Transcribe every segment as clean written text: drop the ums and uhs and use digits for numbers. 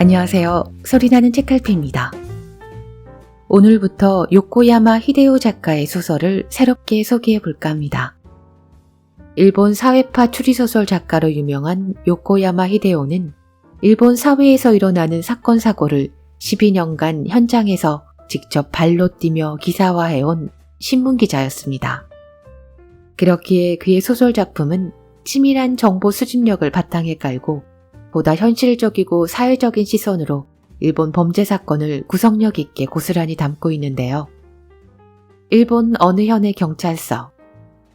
안녕하세요. 소리나는 책갈피입니다. 오늘부터 요코야마 히데요 작가의 소설을 새롭게 소개해 볼까 합니다. 일본 사회파 추리소설 작가로 유명한 요코야마 히데요는 일본 사회에서 일어나는 사건 사고를 12년간 현장에서 직접 발로 뛰며 기사화해온 신문기자였습니다. 그렇기에 그의 소설 작품은 치밀한 정보 수집력을 바탕에 깔고 보다 현실적이고 사회적인 시선으로 일본 범죄 사건을 구성력 있게 고스란히 담고 있는데요. 일본 어느 현의 경찰서,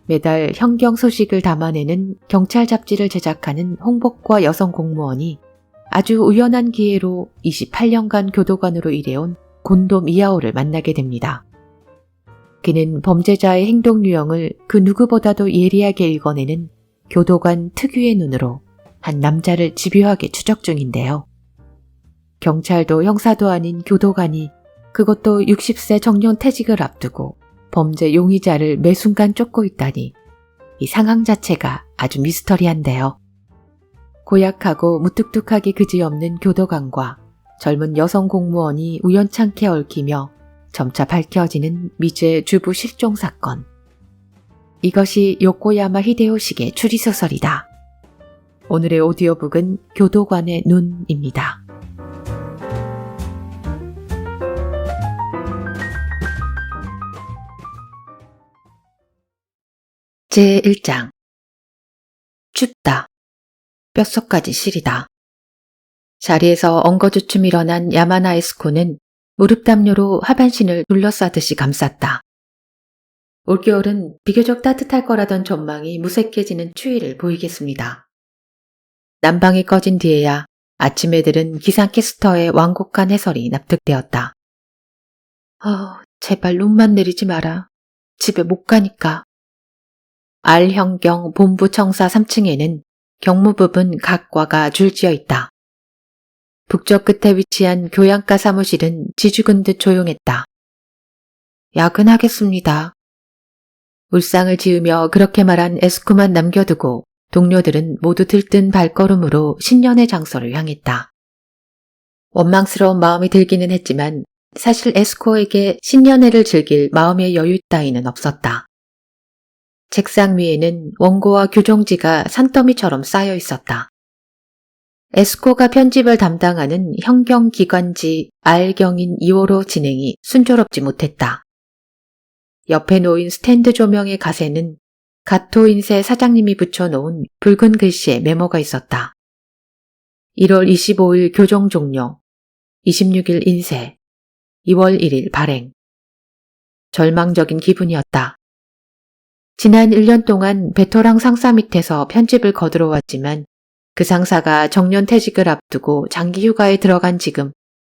매달 현경 소식을 담아내는 경찰 잡지를 제작하는 홍복과 여성 공무원이 아주 우연한 기회로 28년간 교도관으로 일해온 곤도 미야오를 만나게 됩니다. 그는 범죄자의 행동 유형을 그 누구보다도 예리하게 읽어내는 교도관 특유의 눈으로 한 남자를 집요하게 추적 중인데요. 경찰도 형사도 아닌 교도관이, 그것도 60세 정년 퇴직을 앞두고 범죄 용의자를 매 순간 쫓고 있다니, 이 상황 자체가 아주 미스터리한데요. 고약하고 무뚝뚝하기 그지없는 교도관과 젊은 여성 공무원이 우연찮게 얽히며 점차 밝혀지는 미제 주부 실종 사건. 이것이 요코야마 히데요식의 추리소설이다. 오늘의 오디오북은 교도관의 눈입니다. 제1장. 춥다. 뼛속까지 시리다. 자리에서 엉거주춤 일어난 야마나 에스코는 무릎 담요로 하반신을 둘러싸듯이 감쌌다. 올겨울은 비교적 따뜻할 거라던 전망이 무색해지는 추위를 보이겠습니다. 난방이 꺼진 뒤에야 아침에 들은 기상캐스터의 완곡한 해설이 납득되었다. 제발 눈만 내리지 마라. 집에 못 가니까. 알현경 본부 청사 3층에는 경무부분 각 과가 줄지어 있다. 북쪽 끝에 위치한 교양과 사무실은 지죽은 듯 조용했다. 야근하겠습니다. 울상을 지으며 그렇게 말한 에스코만 남겨두고 동료들은 모두 들뜬 발걸음으로 신년의 장소를 향했다. 원망스러운 마음이 들기는 했지만 사실 에스코에게 신년회를 즐길 마음의 여유 따위는 없었다. 책상 위에는 원고와 교종지가 산더미처럼 쌓여 있었다. 에스코가 편집을 담당하는 현경기관지 알경인 2호로 진행이 순조롭지 못했다. 옆에 놓인 스탠드 조명의 가세는 가토인세 사장님이 붙여놓은 붉은 글씨에 메모가 있었다. 1월 25일 교정 종료, 26일 인쇄, 2월 1일 발행. 절망적인 기분이었다. 지난 1년 동안 베테랑 상사 밑에서 편집을 거들어 왔지만 그 상사가 정년 퇴직을 앞두고 장기 휴가에 들어간 지금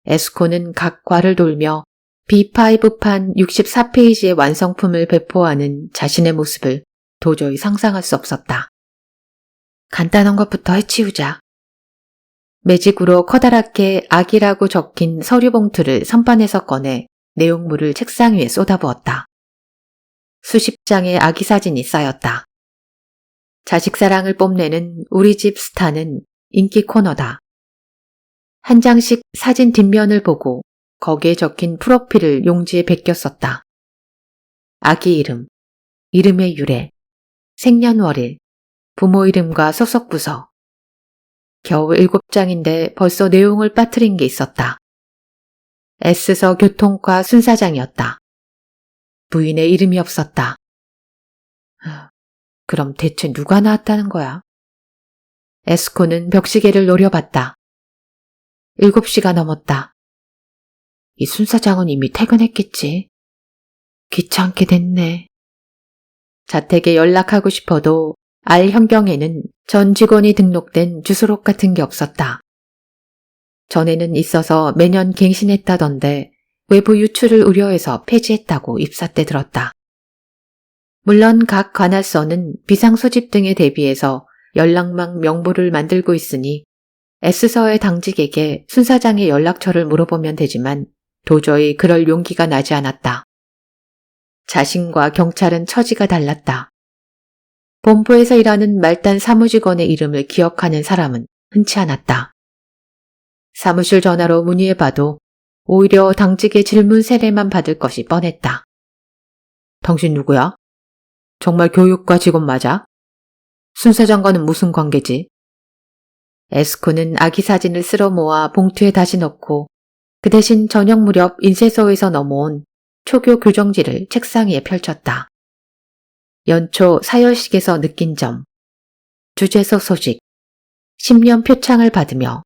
에스코는 각 과를 돌며 B5판 64페이지의 완성품을 배포하는 자신의 모습을 도저히 상상할 수 없었다. 간단한 것부터 해치우자. 매직으로 커다랗게 악이라고 적힌 서류 봉투를 선반에서 꺼내 내용물을 책상 위에 쏟아부었다. 수십 장의 아기 사진이 쌓였다. 자식 사랑을 뽐내는 우리 집 스타는 인기 코너다. 한 장씩 사진 뒷면을 보고 거기에 적힌 프로필을 용지에 베꼈었다. 아기 이름, 이름의 유래, 생년월일, 부모 이름과 소속 부서. 겨우 7장인데 벌써 내용을 빠뜨린 게 있었다. S서 교통과 순사장이었다. 부인의 이름이 없었다. 그럼 대체 누가 나왔다는 거야? 에스코는 벽시계를 노려봤다. 7시가 넘었다. 이 순사장은 이미 퇴근했겠지. 귀찮게 됐네. 자택에 연락하고 싶어도 알 현경에는 전 직원이 등록된 주소록 같은 게 없었다. 전에는 있어서 매년 갱신했다던데 외부 유출을 우려해서 폐지했다고 입사 때 들었다. 물론 각 관할서는 비상소집 등에 대비해서 연락망 명부를 만들고 있으니 S서의 당직에게 순사장의 연락처를 물어보면 되지만 도저히 그럴 용기가 나지 않았다. 자신과 경찰은 처지가 달랐다. 본부에서 일하는 말단 사무직원의 이름을 기억하는 사람은 흔치 않았다. 사무실 전화로 문의해봐도 오히려 당직의 질문 세례만 받을 것이 뻔했다. 당신 누구야? 정말 교육과 직원 맞아? 순 사장과는 무슨 관계지? 에스코는 아기 사진을 쓸어 모아 봉투에 다시 넣고 그 대신 저녁 무렵 인쇄소에서 넘어온 초교 교정지를 책상 위에 펼쳤다. 연초 사열식에서 느낀 점, 주제서 소식, 10년 표창을 받으며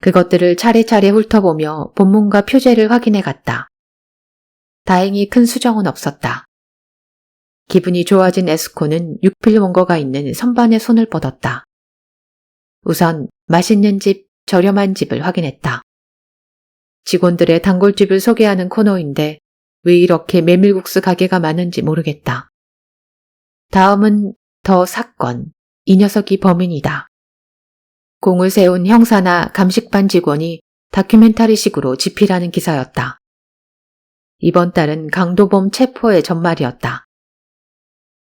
그것들을 차례차례 훑어보며 본문과 표제를 확인해 갔다. 다행히 큰 수정은 없었다. 기분이 좋아진 에스코는 육필 원고가 있는 선반에 손을 뻗었다. 우선 맛있는 집, 저렴한 집을 확인했다. 직원들의 단골집을 소개하는 코너인데 왜 이렇게 메밀국수 가게가 많은지 모르겠다. 다음은 더 사건, 이 녀석이 범인이다. 공을 세운 형사나 감식반 직원이 다큐멘터리식으로 집필하는 기사였다. 이번 달은 강도범 체포의 전말이었다.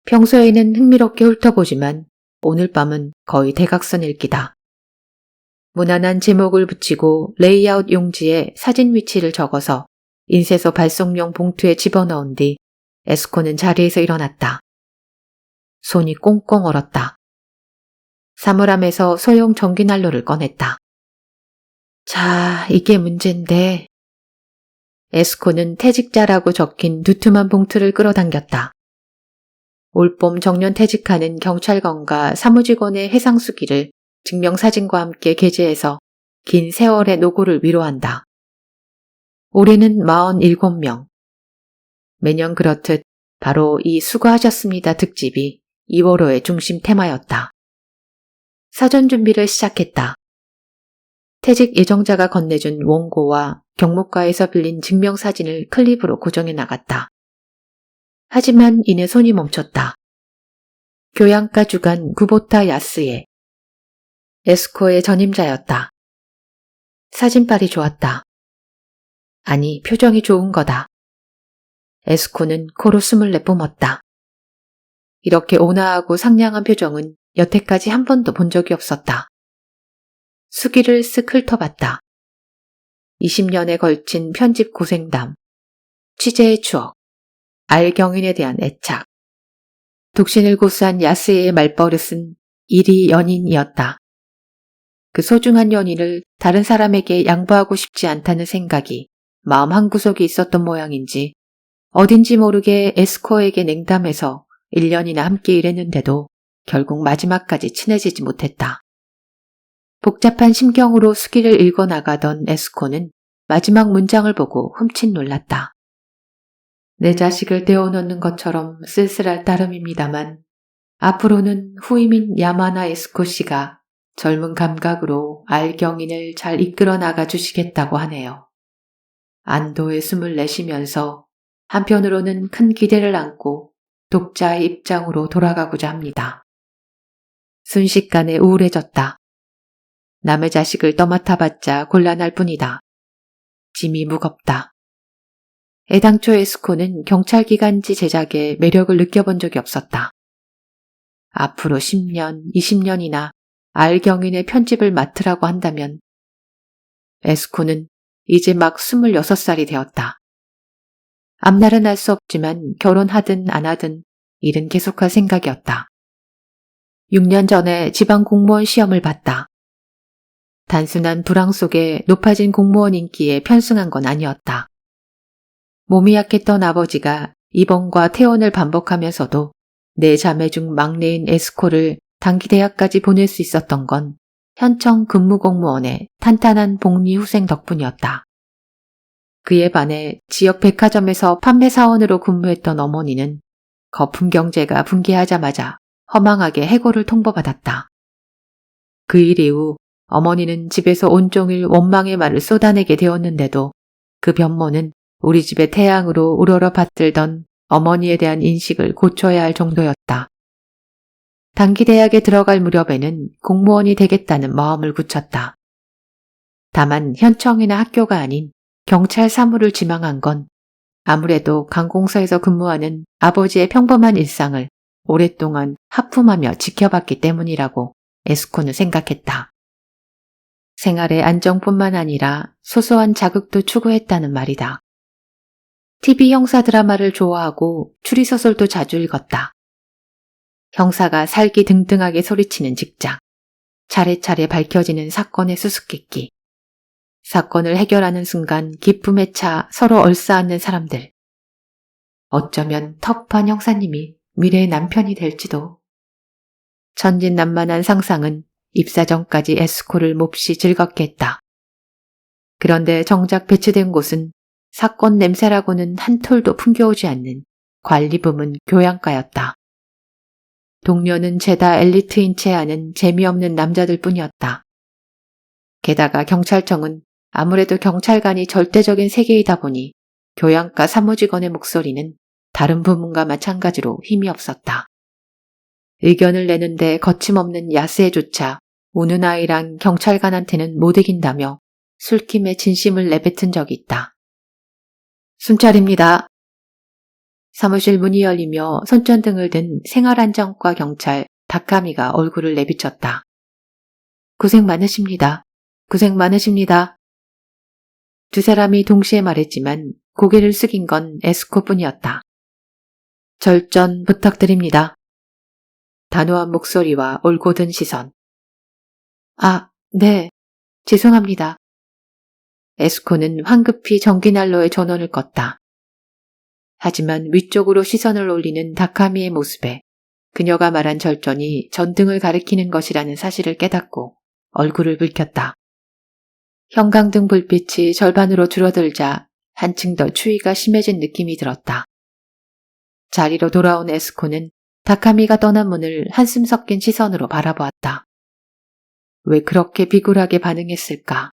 평소에는 흥미롭게 훑어보지만 오늘 밤은 거의 대각선 읽기다. 무난한 제목을 붙이고 레이아웃 용지에 사진 위치를 적어서 인쇄소 발송용 봉투에 집어넣은 뒤 에스코는 자리에서 일어났다. 손이 꽁꽁 얼었다. 사물함에서 소형 전기난로를 꺼냈다. 자, 이게 문제인데. 에스코는 퇴직자라고 적힌 두툼한 봉투를 끌어당겼다. 올봄 정년 퇴직하는 경찰관과 사무직원의 해상수기를 증명사진과 함께 게재해서 긴 세월의 노고를 위로한다. 올해는 47명. 매년 그렇듯 바로 이 수고하셨습니다 특집이 2월호의 중심 테마였다. 사전 준비를 시작했다. 퇴직 예정자가 건네준 원고와 경목과에서 빌린 증명사진을 클립으로 고정해 나갔다. 하지만 이내 손이 멈췄다. 교양과 주간 구보타 야스에 에스코의 전임자였다. 사진빨이 좋았다. 아니, 표정이 좋은 거다. 에스코는 코로 숨을 내뿜었다. 이렇게 온화하고 상냥한 표정은 여태까지 한 번도 본 적이 없었다. 수기를 쓱 훑어봤다. 20년에 걸친 편집 고생담, 취재의 추억, 알경인에 대한 애착. 독신을 고수한 야스의 말버릇은 일이 연인이었다. 그 소중한 연인을 다른 사람에게 양보하고 싶지 않다는 생각이 마음 한구석에 있었던 모양인지 어딘지 모르게 에스코에게 냉담해서 1년이나 함께 일했는데도 결국 마지막까지 친해지지 못했다. 복잡한 심경으로 수기를 읽어나가던 에스코는 마지막 문장을 보고 흠칫 놀랐다. 내 자식을 떼어놓는 것처럼 쓸쓸할 따름입니다만 앞으로는 후임인 야마나 에스코 씨가 젊은 감각으로 알경인을 잘 이끌어 나가 주시겠다고 하네요. 안도의 숨을 내쉬면서 한편으로는 큰 기대를 안고 독자의 입장으로 돌아가고자 합니다. 순식간에 우울해졌다. 남의 자식을 떠맡아봤자 곤란할 뿐이다. 짐이 무겁다. 애당초 에스코는 경찰기관지 제작에 매력을 느껴본 적이 없었다. 앞으로 10년, 20년이나 알경인의 편집을 맡으라고 한다면 에스코는 이제 막 26살이 되었다. 앞날은 알 수 없지만 결혼하든 안 하든 일은 계속할 생각이었다. 6년 전에 지방 공무원 시험을 봤다. 단순한 불황 속에 높아진 공무원 인기에 편승한 건 아니었다. 몸이 약했던 아버지가 입원과 퇴원을 반복하면서도 네 자매 중 막내인 에스코를 단기 대학까지 보낼 수 있었던 건 현청 근무공무원의 탄탄한 복리 후생 덕분이었다. 그에 반해 지역 백화점에서 판매사원으로 근무했던 어머니는 거품 경제가 붕괴하자마자 허망하게 해고를 통보받았다. 그 일 이후 어머니는 집에서 온종일 원망의 말을 쏟아내게 되었는데도 그 변모는 우리 집의 태양으로 우러러 받들던 어머니에 대한 인식을 고쳐야 할 정도였다. 단기 대학에 들어갈 무렵에는 공무원이 되겠다는 마음을 굳혔다. 다만 현청이나 학교가 아닌 경찰 사무를 지망한 건 아무래도 관공서에서 근무하는 아버지의 평범한 일상을 오랫동안 하품하며 지켜봤기 때문이라고 에스코는 생각했다. 생활의 안정뿐만 아니라 소소한 자극도 추구했다는 말이다. TV 형사 드라마를 좋아하고 추리소설도 자주 읽었다. 형사가 살기 등등하게 소리치는 직장, 차례차례 밝혀지는 사건의 수수께끼, 사건을 해결하는 순간 기쁨에 차 서로 얼싸안는 사람들. 어쩌면 터프한 형사님이 미래의 남편이 될지도. 천진난만한 상상은 입사 전까지 에스코를 몹시 즐겁게 했다. 그런데 정작 배치된 곳은 사건 냄새라고는 한 톨도 풍겨오지 않는 관리 부문 교양과였다. 동료는 죄다 엘리트인 채 하는 재미없는 남자들 뿐이었다. 게다가 경찰청은 아무래도 경찰관이 절대적인 세계이다 보니 교양과 사무직원의 목소리는 다른 부문과 마찬가지로 힘이 없었다. 의견을 내는데 거침없는 야스에조차 우는 아이랑 경찰관한테는 못 이긴다며 술김에 진심을 내뱉은 적이 있다. 순찰입니다. 사무실 문이 열리며 손전등을 든 생활안전과 경찰 다카미가 얼굴을 내비쳤다. 고생 많으십니다. 고생 많으십니다. 두 사람이 동시에 말했지만 고개를 숙인 건 에스코뿐이었다. 절전 부탁드립니다. 단호한 목소리와 올곧은 시선. 아, 네. 죄송합니다. 에스코는 황급히 전기난로에 전원을 껐다. 하지만 위쪽으로 시선을 올리는 다카미의 모습에 그녀가 말한 절전이 전등을 가리키는 것이라는 사실을 깨닫고 얼굴을 붉혔다. 형광등 불빛이 절반으로 줄어들자 한층 더 추위가 심해진 느낌이 들었다. 자리로 돌아온 에스코는 다카미가 떠난 문을 한숨 섞인 시선으로 바라보았다. 왜 그렇게 비굴하게 반응했을까?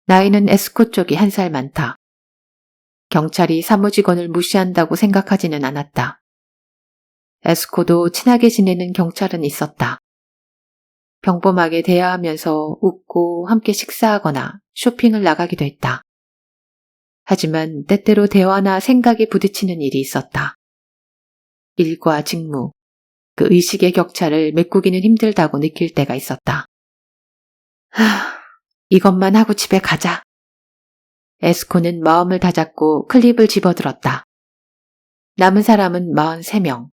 나이는 에스코 쪽이 한 살 많다. 경찰이 사무직원을 무시한다고 생각하지는 않았다. 에스코도 친하게 지내는 경찰은 있었다. 평범하게 대화하면서 웃고 함께 식사하거나 쇼핑을 나가기도 했다. 하지만 때때로 대화나 생각이 부딪히는 일이 있었다. 일과 직무, 그 의식의 격차를 메꾸기는 힘들다고 느낄 때가 있었다. 이것만 하고 집에 가자. 에스코는 마음을 다잡고 클립을 집어들었다. 남은 사람은 43명.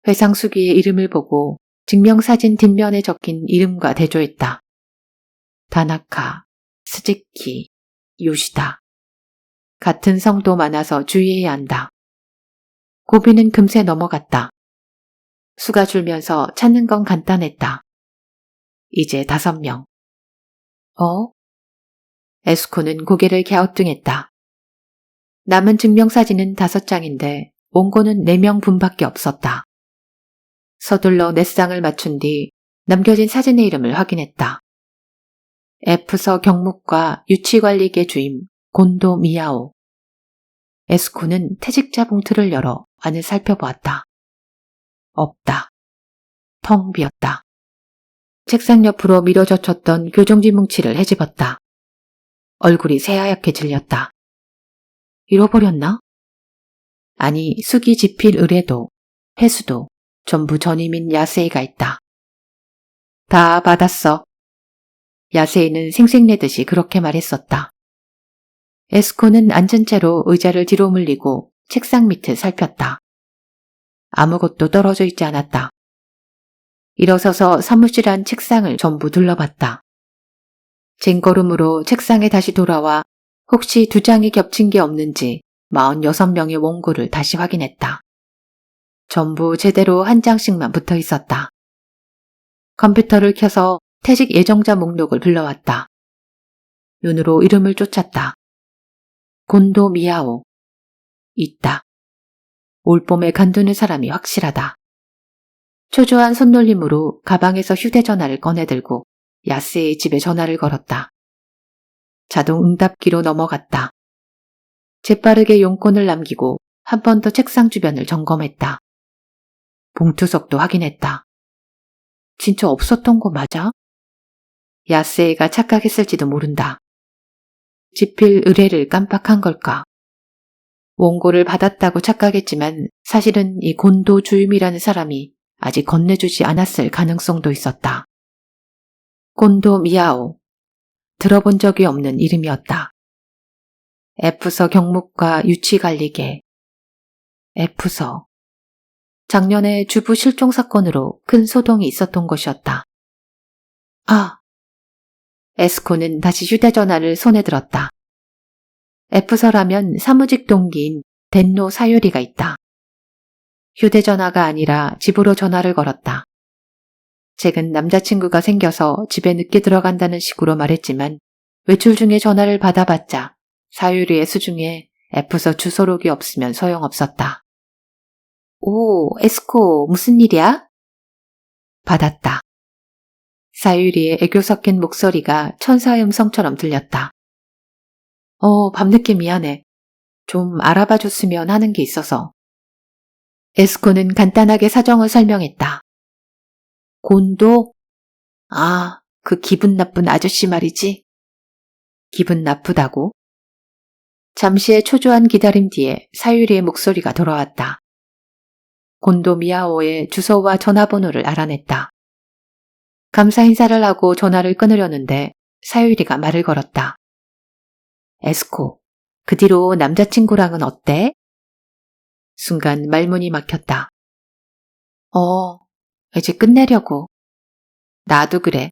회상수기의 이름을 보고 증명사진 뒷면에 적힌 이름과 대조했다. 다나카, 스즈키, 요시다. 같은 성도 많아서 주의해야 한다. 고비는 금세 넘어갔다. 수가 줄면서 찾는 건 간단했다. 이제 5명. 에스코는 고개를 갸우뚱했다. 남은 증명사진은 5장인데 원고는 4명 분밖에 없었다. 서둘러 넷상을 맞춘 뒤 남겨진 사진의 이름을 확인했다. F서 경묵과 유치관리계 주임 곤도 미야오. 에스코는 퇴직자 봉투를 열어 안을 살펴보았다. 없다. 텅 비었다. 책상 옆으로 밀어젖혔던 교정지 뭉치를 헤집었다. 얼굴이 새하얗게 질렸다. 잃어버렸나? 아니, 수기 지필 의뢰도, 회수도 전부 전임인 야세이가 있다. 다 받았어. 야세이는 생색내듯이 그렇게 말했었다. 에스코는 앉은 채로 의자를 뒤로 물리고 책상 밑을 살폈다. 아무것도 떨어져 있지 않았다. 일어서서 사무실 안 책상을 전부 둘러봤다. 쟁걸음으로 책상에 다시 돌아와 혹시 2장이 겹친 게 없는지 46명의 원고를 다시 확인했다. 전부 제대로 한 장씩만 붙어 있었다. 컴퓨터를 켜서 퇴직 예정자 목록을 불러왔다. 눈으로 이름을 쫓았다. 곤도 미야오. 있다. 올봄에 간두는 사람이 확실하다. 초조한 손놀림으로 가방에서 휴대전화를 꺼내들고 야스의 집에 전화를 걸었다. 자동 응답기로 넘어갔다. 재빠르게 용건을 남기고 한 번 더 책상 주변을 점검했다. 봉투석도 확인했다. 진짜 없었던 거 맞아? 야스에가 착각했을지도 모른다. 지필 의뢰를 깜빡한 걸까? 원고를 받았다고 착각했지만 사실은 이 곤도 주임이라는 사람이 아직 건네주지 않았을 가능성도 있었다. 곤도 미야오, 들어본 적이 없는 이름이었다. F서 경묵과 유치관리계. F서. 작년에 주부 실종 사건으로 큰 소동이 있었던 곳이었다. 아! 에스코는 다시 휴대전화를 손에 들었다. F서라면 사무직 동기인 덴노 사유리가 있다. 휴대전화가 아니라 집으로 전화를 걸었다. 최근 남자친구가 생겨서 집에 늦게 들어간다는 식으로 말했지만 외출 중에 전화를 받아봤자 사유리의 수중에 F서 주소록이 없으면 소용없었다. 오, 에스코, 무슨 일이야? 받았다. 사유리의 애교 섞인 목소리가 천사의 음성처럼 들렸다. 밤늦게 미안해. 좀 알아봐 줬으면 하는 게 있어서. 에스코는 간단하게 사정을 설명했다. 곤도? 아, 그 기분 나쁜 아저씨 말이지? 기분 나쁘다고? 잠시의 초조한 기다림 뒤에 사유리의 목소리가 돌아왔다. 곤도 미야오의 주소와 전화번호를 알아냈다. 감사 인사를 하고 전화를 끊으려는데 사유리가 말을 걸었다. 에스코, 그 뒤로 남자친구랑은 어때? 순간 말문이 막혔다. 이제 끝내려고. 나도 그래.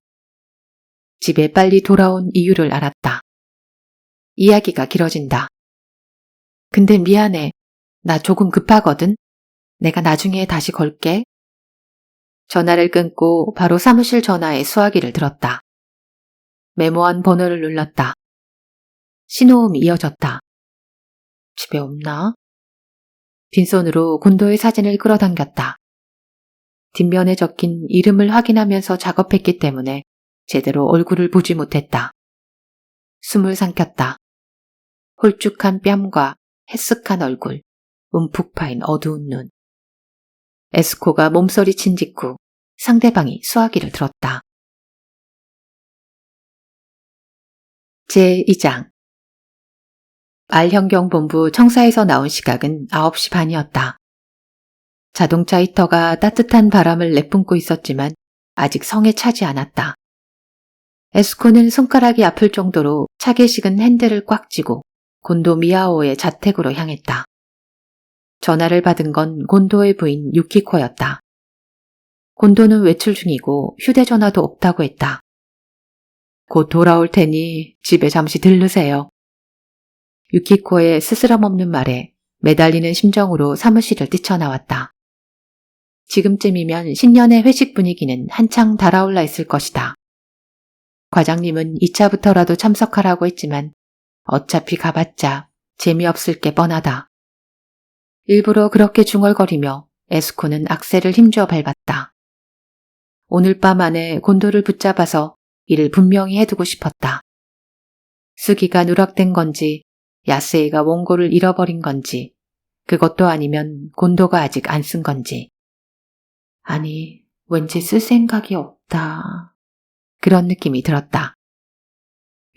집에 빨리 돌아온 이유를 알았다. 이야기가 길어진다. 근데 미안해. 나 조금 급하거든. 내가 나중에 다시 걸게. 전화를 끊고 바로 사무실 전화에 수화기를 들었다. 메모한 번호를 눌렀다. 신호음이 이어졌다. 집에 없나? 빈손으로 곤도의 사진을 끌어당겼다. 뒷면에 적힌 이름을 확인하면서 작업했기 때문에 제대로 얼굴을 보지 못했다. 숨을 삼켰다. 홀쭉한 뺨과 해쓱한 얼굴, 움푹 파인 어두운 눈. 에스코가 몸서리친 직후 상대방이 수화기를 들었다. 제2장. 알현경본부 청사에서 나온 시각은 9시 반이었다. 자동차 히터가 따뜻한 바람을 내뿜고 있었지만 아직 성에 차지 않았다. 에스코는 손가락이 아플 정도로 차게 식은 핸들을 꽉 쥐고 곤도 미야오의 자택으로 향했다. 전화를 받은 건 곤도의 부인 유키코였다. 곤도는 외출 중이고 휴대전화도 없다고 했다. 곧 돌아올 테니 집에 잠시 들르세요. 유키코의 스스럼 없는 말에 매달리는 심정으로 사무실을 뛰쳐나왔다. 지금쯤이면 신년의 회식 분위기는 한창 달아올라 있을 것이다. 과장님은 2차부터라도 참석하라고 했지만 어차피 가봤자 재미없을 게 뻔하다. 일부러 그렇게 중얼거리며 에스코는 악셀을 힘주어 밟았다. 오늘 밤 안에 곤도를 붙잡아서 일을 분명히 해두고 싶었다. 수기가 누락된 건지 야스에가 원고를 잃어버린 건지 그것도 아니면 곤도가 아직 안 쓴 건지. 아니, 왠지 쓸 생각이 없다. 그런 느낌이 들었다.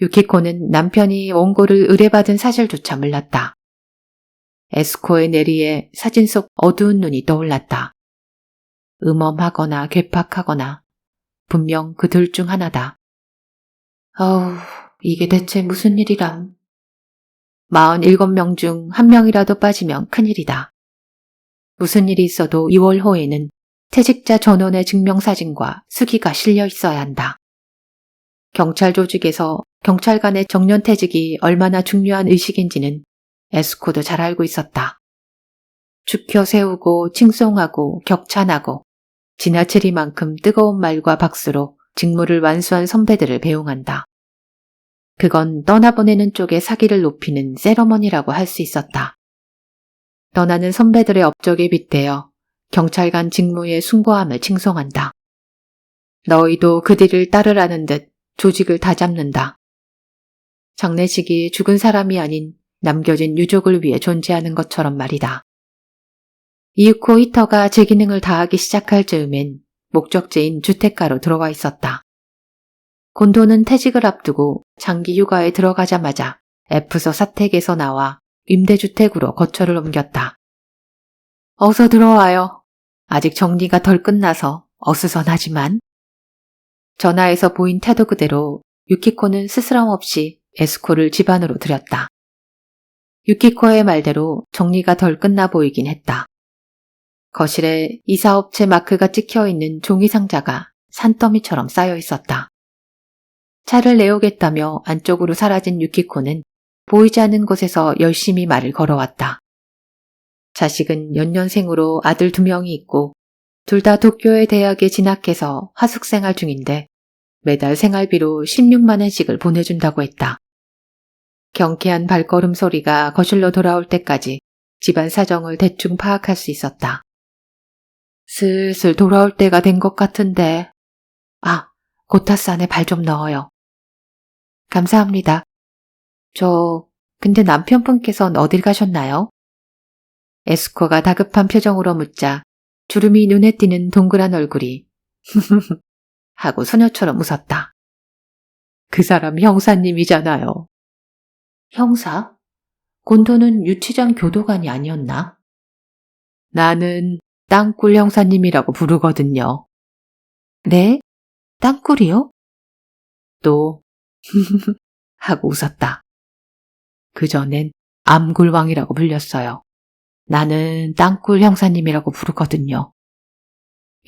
유키코는 남편이 원고를 의뢰받은 사실조차 몰랐다. 에스코의 내리에 사진 속 어두운 눈이 떠올랐다. 음험하거나 괴팍하거나 분명 그 둘 중 하나다. 이게 대체 무슨 일이람. 47명 중 1명이라도 빠지면 큰일이다. 무슨 일이 있어도 2월 호에는 퇴직자 전원의 증명사진과 수기가 실려 있어야 한다. 경찰 조직에서 경찰관의 정년퇴직이 얼마나 중요한 의식인지는 에스코도 잘 알고 있었다. 죽혀 세우고 칭송하고 격찬하고 지나치리만큼 뜨거운 말과 박수로 직무를 완수한 선배들을 배웅한다. 그건 떠나보내는 쪽의 사기를 높이는 세러머니라고 할 수 있었다. 떠나는 선배들의 업적에 빗대어 경찰관 직무의 숭고함을 칭송한다. 너희도 그들을 따르라는 듯 조직을 다잡는다. 장례식이 죽은 사람이 아닌 남겨진 유족을 위해 존재하는 것처럼 말이다. 이유코 히터가 제 기능을 다하기 시작할 즈음엔 목적지인 주택가로 들어와 있었다. 곤도는 퇴직을 앞두고 장기 휴가에 들어가자마자 F서 사택에서 나와 임대주택으로 거처를 옮겼다. 어서 들어와요. 아직 정리가 덜 끝나서 어수선하지만. 전화에서 보인 태도 그대로 유키코는 스스럼 없이 에스코를 집 안으로 들였다. 유키코의 말대로 정리가 덜 끝나 보이긴 했다. 거실에 이사업체 마크가 찍혀있는 종이 상자가 산더미처럼 쌓여 있었다. 차를 내오겠다며 안쪽으로 사라진 유키코는 보이지 않는 곳에서 열심히 말을 걸어왔다. 자식은 연년생으로 아들 2명이 있고 둘 다 도쿄의 대학에 진학해서 하숙생활 중인데 매달 생활비로 16만 원씩을 보내준다고 했다. 경쾌한 발걸음 소리가 거실로 돌아올 때까지 집안 사정을 대충 파악할 수 있었다. 슬슬 돌아올 때가 된 것 같은데. 아, 고타스 안에 발 좀 넣어요. 감사합니다. 근데 남편분께서는 어딜 가셨나요? 에스코가 다급한 표정으로 묻자 주름이 눈에 띄는 동그란 얼굴이 하고 소녀처럼 웃었다. 그 사람 형사님이잖아요. 형사? 곤도는 유치장 교도관이 아니었나? 나는 땅굴 형사님이라고 부르거든요. 네? 땅굴이요? 또 하고 웃었다. 그전엔 암굴왕이라고 불렸어요. 나는 땅굴 형사님이라고 부르거든요.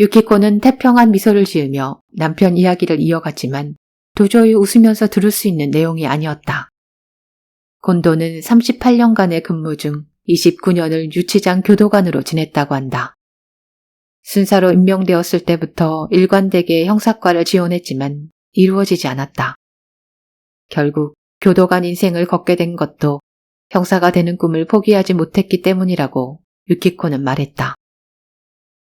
유키코는 태평한 미소를 지으며 남편 이야기를 이어갔지만 도저히 웃으면서 들을 수 있는 내용이 아니었다. 곤도는 38년간의 근무 중 29년을 유치장 교도관으로 지냈다고 한다. 순사로 임명되었을 때부터 일관되게 형사과를 지원했지만 이루어지지 않았다. 결국 교도관 인생을 걷게 된 것도 형사가 되는 꿈을 포기하지 못했기 때문이라고 유키코는 말했다.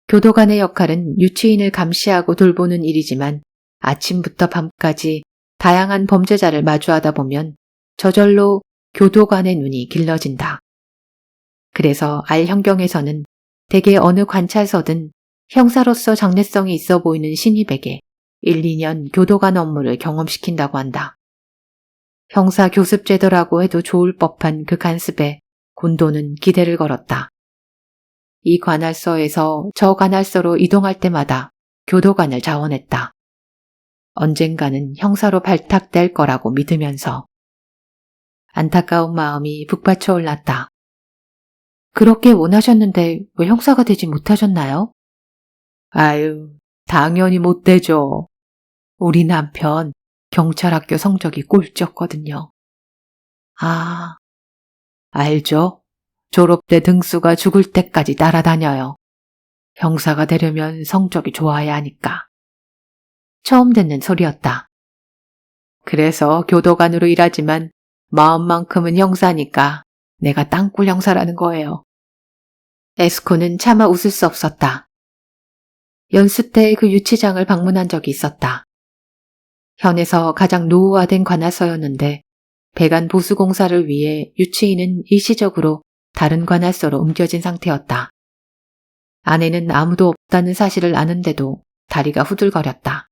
교도관의 역할은 유치인을 감시하고 돌보는 일이지만 아침부터 밤까지 다양한 범죄자를 마주하다 보면 저절로 교도관의 눈이 길러진다. 그래서 알형경에서는 대개 어느 관찰서든 형사로서 장래성이 있어 보이는 신입에게 1, 2년 교도관 업무를 경험시킨다고 한다. 형사 교습 제도라고 해도 좋을 법한 그 간습에 곤도는 기대를 걸었다. 이 관할서에서 저 관할서로 이동할 때마다 교도관을 자원했다. 언젠가는 형사로 발탁될 거라고 믿으면서. 안타까운 마음이 북받쳐 올랐다. 그렇게 원하셨는데 왜 형사가 되지 못하셨나요? 아유, 당연히 못 되죠. 우리 남편 경찰학교 성적이 꼴찌였거든요. 아, 알죠? 졸업 때 등수가 죽을 때까지 따라다녀요. 형사가 되려면 성적이 좋아야 하니까. 처음 듣는 소리였다. 그래서 교도관으로 일하지만 마음만큼은 형사니까 내가 땅굴 형사라는 거예요. 에스코는 차마 웃을 수 없었다. 연수 때 그 유치장을 방문한 적이 있었다. 현에서 가장 노후화된 관할서였는데 배관 보수 공사를 위해 유치인은 일시적으로 다른 관할서로 옮겨진 상태였다. 안에는 아무도 없다는 사실을 아는데도 다리가 후들거렸다.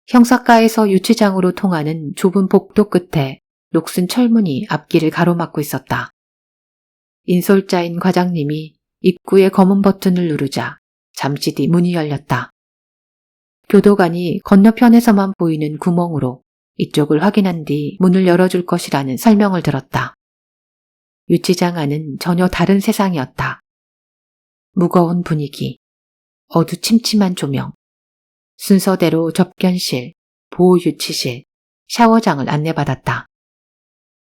형사과에서 유치장으로 통하는 좁은 복도 끝에 녹슨 철문이 앞길을 가로막고 있었다. 인솔자인 과장님이 입구의 검은 버튼을 누르자 잠시 뒤 문이 열렸다. 교도관이 건너편에서만 보이는 구멍으로 이쪽을 확인한 뒤 문을 열어줄 것이라는 설명을 들었다. 유치장 안은 전혀 다른 세상이었다. 무거운 분위기, 어두침침한 조명, 순서대로 접견실, 보호유치실, 샤워장을 안내받았다.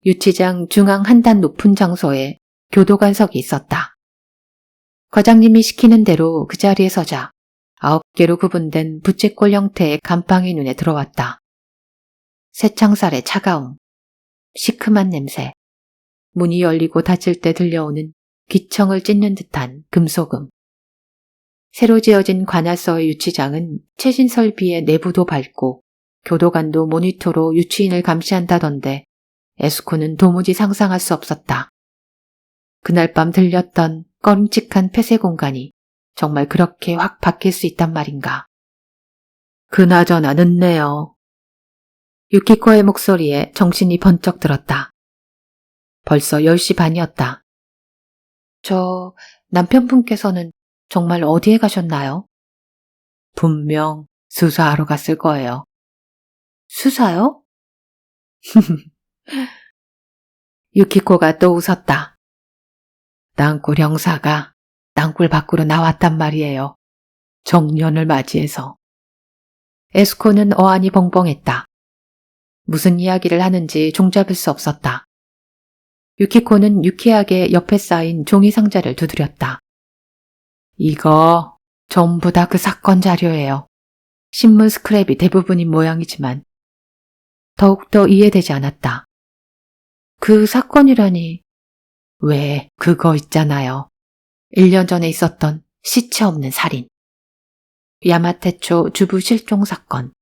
유치장 중앙 한 단 높은 장소에 교도관석이 있었다. 과장님이 시키는 대로 그 자리에 서자 9개로 구분된 부채꼴 형태의 감방이 눈에 들어왔다. 새창살의 차가움, 시큼한 냄새, 문이 열리고 닫힐 때 들려오는 귀청을 찢는 듯한 금소금. 새로 지어진 관할서의 유치장은 최신 설비의 내부도 밝고 교도관도 모니터로 유치인을 감시한다던데 에스코는 도무지 상상할 수 없었다. 그날 밤 들렸던 꺼림칙한 폐쇄 공간이 정말 그렇게 확 바뀔 수 있단 말인가. 그나저나 늦네요. 유키코의 목소리에 정신이 번쩍 들었다. 벌써 10시 반이었다. 남편분께서는 정말 어디에 가셨나요? 분명 수사하러 갔을 거예요. 수사요? 유키코가 또 웃었다. 땅굴 형사가 땅굴 밖으로 나왔단 말이에요. 정년을 맞이해서. 에스코는 어안이 벙벙했다. 무슨 이야기를 하는지 종잡을 수 없었다. 유키코는 유쾌하게 옆에 쌓인 종이 상자를 두드렸다. 이거 전부 다 그 사건 자료예요. 신문 스크랩이 대부분인 모양이지만 더욱더 이해되지 않았다. 그 사건이라니. 왜 그거 있잖아요. 1년 전에 있었던 시체 없는 살인. 야마테초 주부 실종 사건.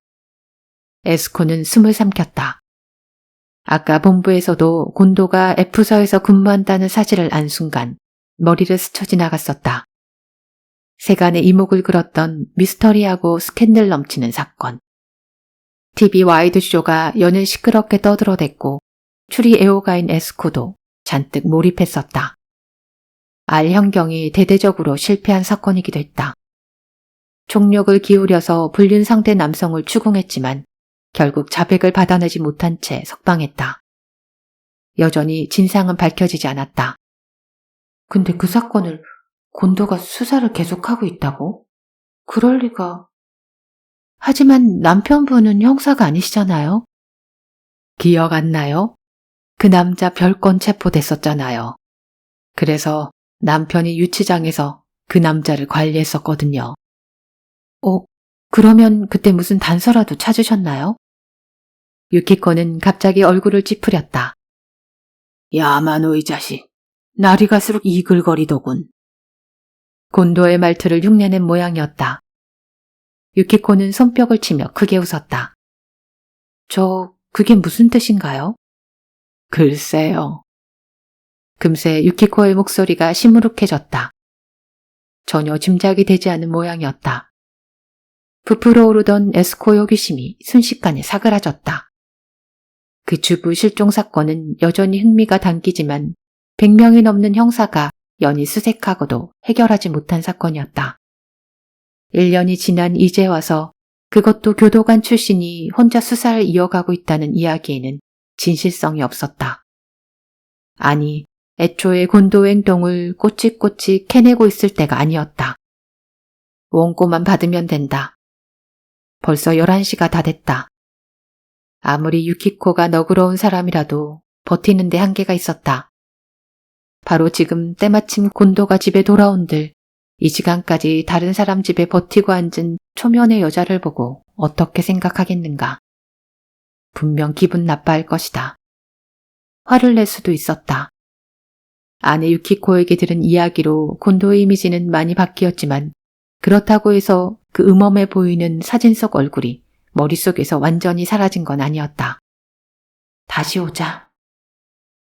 에스코는 숨을 삼켰다. 아까 본부에서도 곤도가 F서에서 근무한다는 사실을 안 순간 머리를 스쳐 지나갔었다. 세간의 이목을 끌었던 미스터리하고 스캔들 넘치는 사건. TV 와이드쇼가 연일 시끄럽게 떠들어댔고 추리 애호가인 에스코도 잔뜩 몰입했었다. 알 현경이 대대적으로 실패한 사건이기도 했다. 총력을 기울여서 불륜 상대 남성을 추궁했지만 결국 자백을 받아내지 못한 채 석방했다. 여전히 진상은 밝혀지지 않았다. 근데 그 사건을 곤도가 수사를 계속하고 있다고? 그럴 리가. 하지만 남편분은 형사가 아니시잖아요? 기억 안 나요? 그 남자 별건 체포됐었잖아요. 그래서 남편이 유치장에서 그 남자를 관리했었거든요. 그러면 그때 무슨 단서라도 찾으셨나요? 유키코는 갑자기 얼굴을 찌푸렸다. 야마노 이 자식, 날이 갈수록 이글거리더군. 곤도의 말투를 흉내낸 모양이었다. 유키코는 손뼉을 치며 크게 웃었다. 그게 무슨 뜻인가요? 글쎄요. 금세 유키코의 목소리가 시무룩해졌다. 전혀 짐작이 되지 않은 모양이었다. 부풀어 오르던 에스코 호기심이 순식간에 사그라졌다. 그 주부 실종 사건은 여전히 흥미가 당기지만 100명이 넘는 형사가 연이 수색하고도 해결하지 못한 사건이었다. 1년이 지난 이제 와서 그것도 교도관 출신이 혼자 수사를 이어가고 있다는 이야기에는 진실성이 없었다. 아니, 애초에 곤도의 행동을 꼬치꼬치 캐내고 있을 때가 아니었다. 원고만 받으면 된다. 벌써 11시가 다 됐다. 아무리 유키코가 너그러운 사람이라도 버티는 데 한계가 있었다. 바로 지금 때마침 곤도가 집에 돌아온들 이 시간까지 다른 사람 집에 버티고 앉은 초면의 여자를 보고 어떻게 생각하겠는가. 분명 기분 나빠할 것이다. 화를 낼 수도 있었다. 아내 유키코에게 들은 이야기로 곤도의 이미지는 많이 바뀌었지만 그렇다고 해서 그 음험해 보이는 사진 속 얼굴이 머릿속에서 완전히 사라진 건 아니었다. 다시 오자.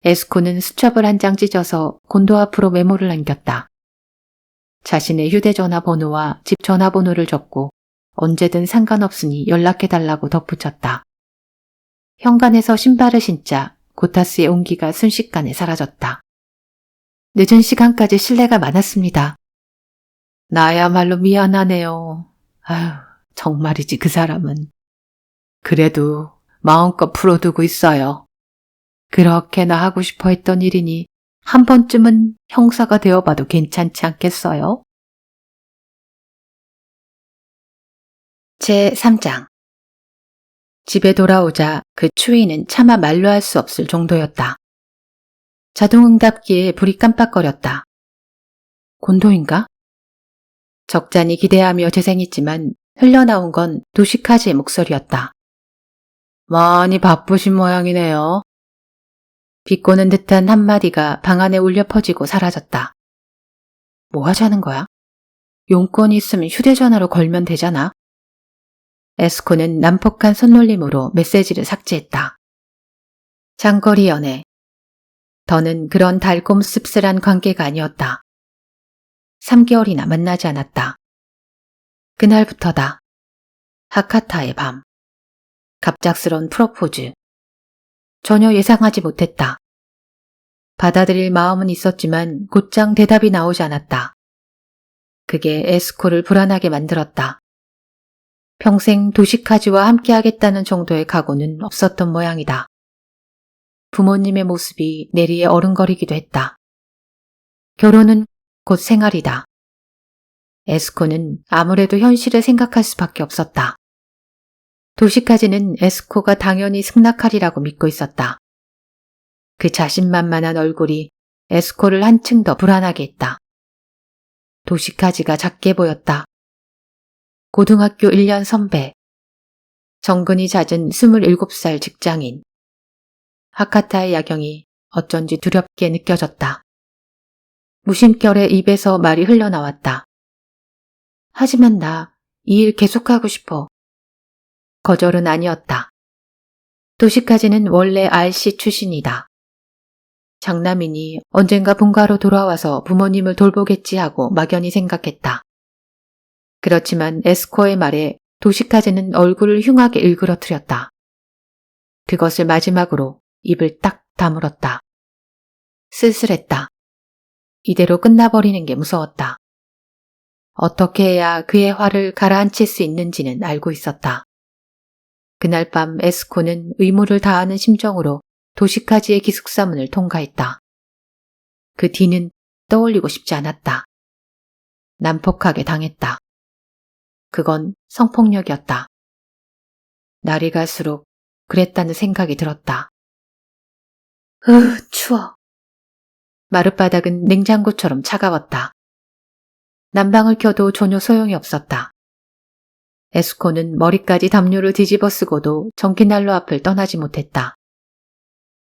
에스코는 수첩을 한 장 찢어서 곤도 앞으로 메모를 남겼다. 자신의 휴대전화 번호와 집 전화번호를 적고 언제든 상관없으니 연락해달라고 덧붙였다. 현관에서 신발을 신자 고타스의 온기가 순식간에 사라졌다. 늦은 시간까지 실례가 많았습니다. 나야말로 미안하네요. 아휴, 정말이지 그 사람은. 그래도 마음껏 풀어두고 있어요. 그렇게나 하고 싶어 했던 일이니 한 번쯤은 형사가 되어봐도 괜찮지 않겠어요? 제3장. 집에 돌아오자 그 추위는 차마 말로 할 수 없을 정도였다. 자동응답기에 불이 깜빡거렸다. 곤도인가? 적잖이 기대하며 재생했지만 흘러나온 건 도시카즈의 목소리였다. 많이 바쁘신 모양이네요. 비꼬는 듯한 한마디가 방 안에 울려 퍼지고 사라졌다. 뭐 하자는 거야? 용건이 있으면 휴대전화로 걸면 되잖아. 에스코는 난폭한 손놀림으로 메시지를 삭제했다. 장거리 연애. 더는 그런 달콤 씁쓸한 관계가 아니었다. 3개월이나 만나지 않았다. 그날부터다. 하카타의 밤. 갑작스런 프로포즈. 전혀 예상하지 못했다. 받아들일 마음은 있었지만 곧장 대답이 나오지 않았다. 그게 에스코를 불안하게 만들었다. 평생 도시카즈와 함께하겠다는 정도의 각오는 없었던 모양이다. 부모님의 모습이 내리에 어른거리기도 했다. 결혼은 곧 생활이다. 에스코는 아무래도 현실을 생각할 수밖에 없었다. 도시카즈는 에스코가 당연히 승낙하리라고 믿고 있었다. 그 자신만만한 얼굴이 에스코를 한층 더 불안하게 했다. 도시카즈가 작게 보였다. 고등학교 1년 선배, 정근이 잦은 27살 직장인. 하카타의 야경이 어쩐지 두렵게 느껴졌다. 무심결에 입에서 말이 흘러나왔다. 하지만 나 이 일 계속하고 싶어. 거절은 아니었다. 도시카즈는 원래 RC 출신이다. 장남이니 언젠가 본가로 돌아와서 부모님을 돌보겠지 하고 막연히 생각했다. 그렇지만 에스코의 말에 도시카즈는 얼굴을 흉하게 일그러뜨렸다. 그것을 마지막으로 입을 딱 다물었다. 쓸쓸했다. 이대로 끝나버리는 게 무서웠다. 어떻게 해야 그의 화를 가라앉힐 수 있는지는 알고 있었다. 그날 밤 에스코는 의무를 다하는 심정으로 도시카즈의 기숙사문을 통과했다. 그 뒤는 떠올리고 싶지 않았다. 난폭하게 당했다. 그건 성폭력이었다. 날이 갈수록 그랬다는 생각이 들었다. 추워. 마룻바닥은 냉장고처럼 차가웠다. 난방을 켜도 전혀 소용이 없었다. 에스코는 머리까지 담요를 뒤집어 쓰고도 전기난로 앞을 떠나지 못했다.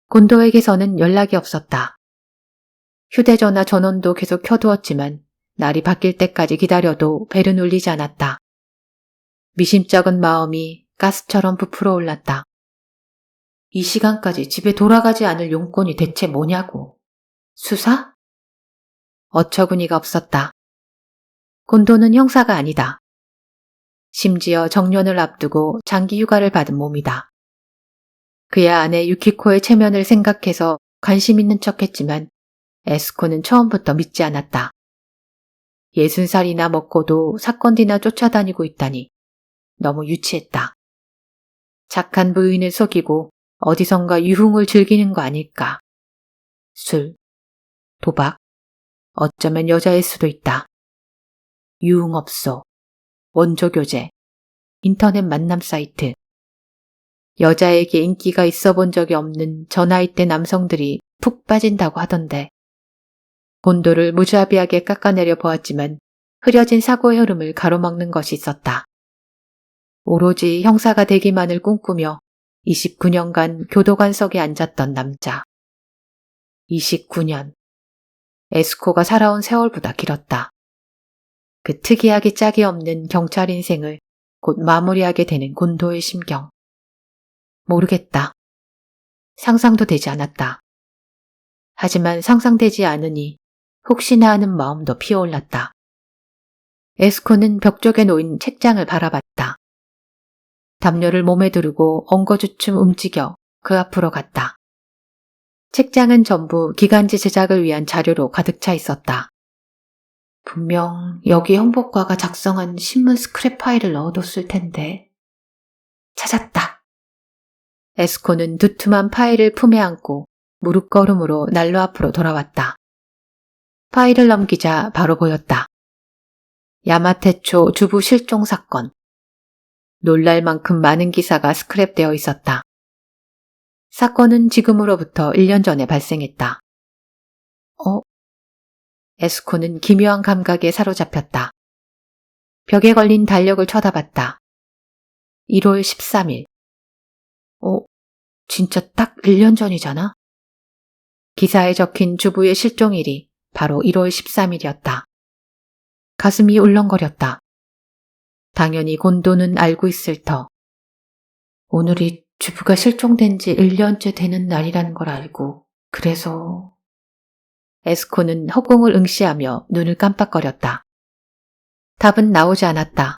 곤도에게서는 연락이 없었다. 휴대전화 전원도 계속 켜두었지만 날이 바뀔 때까지 기다려도 벨은 울리지 않았다. 미심쩍은 마음이 가스처럼 부풀어 올랐다. 이 시간까지 집에 돌아가지 않을 용건이 대체 뭐냐고. 수사? 어처구니가 없었다. 곤도는 형사가 아니다. 심지어 정년을 앞두고 장기 휴가를 받은 몸이다. 그야 아내 유키코의 체면을 생각해서 관심 있는 척했지만 에스코는 처음부터 믿지 않았다. 60살이나 먹고도 사건 뒤나 쫓아다니고 있다니 너무 유치했다. 착한 부인을 속이고 어디선가 유흥을 즐기는 거 아닐까. 술, 도박, 어쩌면 여자일 수도 있다. 유흥업소, 원조교제, 인터넷 만남 사이트. 여자에게 인기가 있어 본 적이 없는 저 나이대 남성들이 푹 빠진다고 하던데. 곤도를 무자비하게 깎아내려 보았지만 흐려진 사고의 흐름을 가로막는 것이 있었다. 오로지 형사가 되기만을 꿈꾸며 29년간 교도관석에 앉았던 남자. 29년. 에스코가 살아온 세월보다 길었다. 그 특이하게 짝이 없는 경찰 인생을 곧 마무리하게 되는 곤도의 심경. 모르겠다. 상상도 되지 않았다. 하지만 상상되지 않으니 혹시나 하는 마음도 피어올랐다. 에스코는 벽 쪽에 놓인 책장을 바라봤다. 담요를 몸에 두르고 엉거주춤 움직여 그 앞으로 갔다. 책장은 전부 기간지 제작을 위한 자료로 가득 차 있었다. 분명 여기 형법과가 작성한 신문 스크랩 파일을 넣어뒀을 텐데. 찾았다. 에스코는 두툼한 파일을 품에 안고 무릎걸음으로 난로 앞으로 돌아왔다. 파일을 넘기자 바로 보였다. 야마테초 주부 실종 사건. 놀랄 만큼 많은 기사가 스크랩되어 있었다. 사건은 지금으로부터 1년 전에 발생했다. 에스코는 기묘한 감각에 사로잡혔다. 벽에 걸린 달력을 쳐다봤다. 1월 13일. 진짜 딱 1년 전이잖아? 기사에 적힌 주부의 실종일이 바로 1월 13일이었다. 가슴이 울렁거렸다. 당연히 곤도는 알고 있을 터. 오늘이 주부가 실종된 지 1년째 되는 날이라는 걸 알고 그래서... 에스코는 허공을 응시하며 눈을 깜빡거렸다. 답은 나오지 않았다.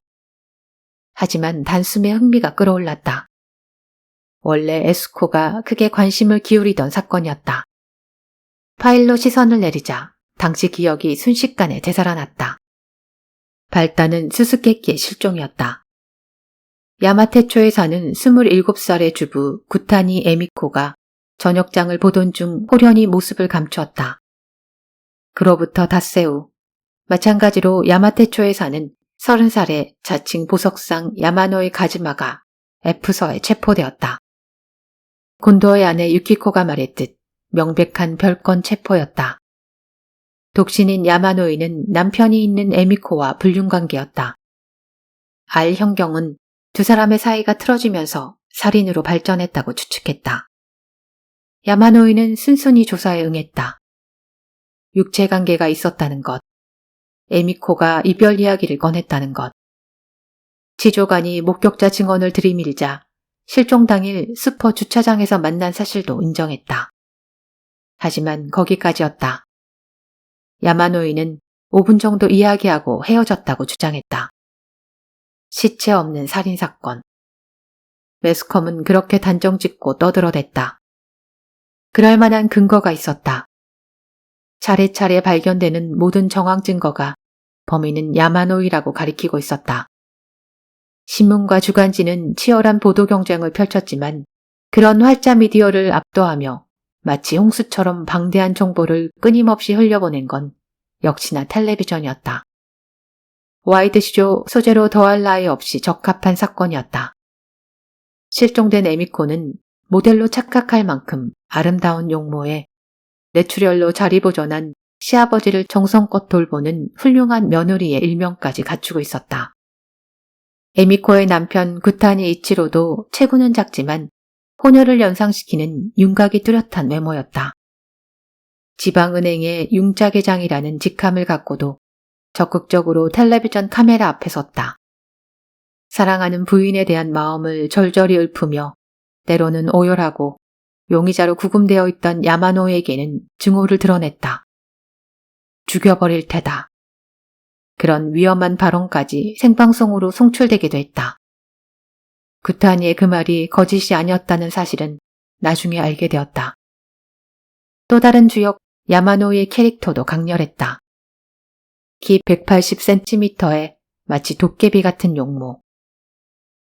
하지만 단숨에 흥미가 끌어올랐다. 원래 에스코가 크게 관심을 기울이던 사건이었다. 파일로 시선을 내리자 당시 기억이 순식간에 되살아났다. 발단은 수수께끼의 실종이었다. 야마테초에 사는 27살의 주부 구타니 에미코가 저녁장을 보던 중 호련히 모습을 감추었다. 그로부터 닷새 후 마찬가지로 야마테초에 사는 30살의 자칭 보석상 야마노의 가즈마가 F서에 체포되었다. 곤도의 아내 유키코가 말했듯 명백한 별건 체포였다. 독신인 야마노이는 남편이 있는 에미코와 불륜관계였다. 알 형경은 두 사람의 사이가 틀어지면서 살인으로 발전했다고 추측했다. 야마노이는 순순히 조사에 응했다. 육체관계가 있었다는 것, 에미코가 이별 이야기를 꺼냈다는 것, 지조관이 목격자 증언을 들이밀자 실종 당일 슈퍼 주차장에서 만난 사실도 인정했다. 하지만 거기까지였다. 야마노이는 5분 정도 이야기하고 헤어졌다고 주장했다. 시체 없는 살인사건. 매스컴은 그렇게 단정짓고 떠들어댔다. 그럴 만한 근거가 있었다. 차례차례 발견되는 모든 정황 증거가 범인은 야마노이라고 가리키고 있었다. 신문과 주간지는 치열한 보도 경쟁을 펼쳤지만 그런 활자 미디어를 압도하며 마치 홍수처럼 방대한 정보를 끊임없이 흘려보낸 건 역시나 텔레비전이었다. 와이드쇼 소재로 더할 나위 없이 적합한 사건이었다. 실종된 에미코는 모델로 착각할 만큼 아름다운 용모에 내추럴로 자리보존한 시아버지를 정성껏 돌보는 훌륭한 며느리의 일명까지 갖추고 있었다. 에미코의 남편 구타니 이치로도 체구는 작지만 호녀를 연상시키는 윤곽이 뚜렷한 외모였다. 지방은행의 융자계장이라는 직함을 갖고도 적극적으로 텔레비전 카메라 앞에 섰다. 사랑하는 부인에 대한 마음을 절절히 읊으며 때로는 오열하고 용의자로 구금되어 있던 야마노에게는 증오를 드러냈다. 죽여버릴 테다. 그런 위험한 발언까지 생방송으로 송출되기도 했다. 구타니의 그 말이 거짓이 아니었다는 사실은 나중에 알게 되었다. 또 다른 주역 야마노의 캐릭터도 강렬했다. 키 180cm에 마치 도깨비 같은 용모.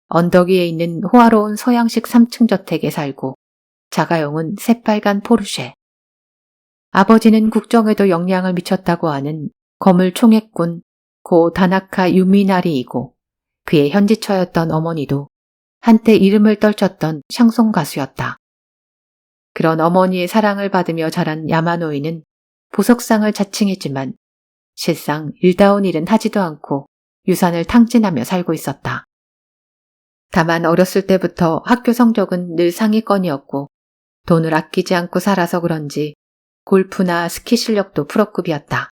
언덕 위에 있는 호화로운 서양식 3층 저택에 살고 자가용은 새빨간 포르쉐. 아버지는 국정에도 영향을 미쳤다고 하는 거물 총액군 고 다나카 유미나리이고 그의 현지처였던 어머니도 한때 이름을 떨쳤던 샹송 가수였다. 그런 어머니의 사랑을 받으며 자란 야마노이는 보석상을 자칭했지만 실상 일다운 일은 하지도 않고 유산을 탕진하며 살고 있었다. 다만 어렸을 때부터 학교 성적은 늘 상위권이었고 돈을 아끼지 않고 살아서 그런지 골프나 스키 실력도 프로급이었다.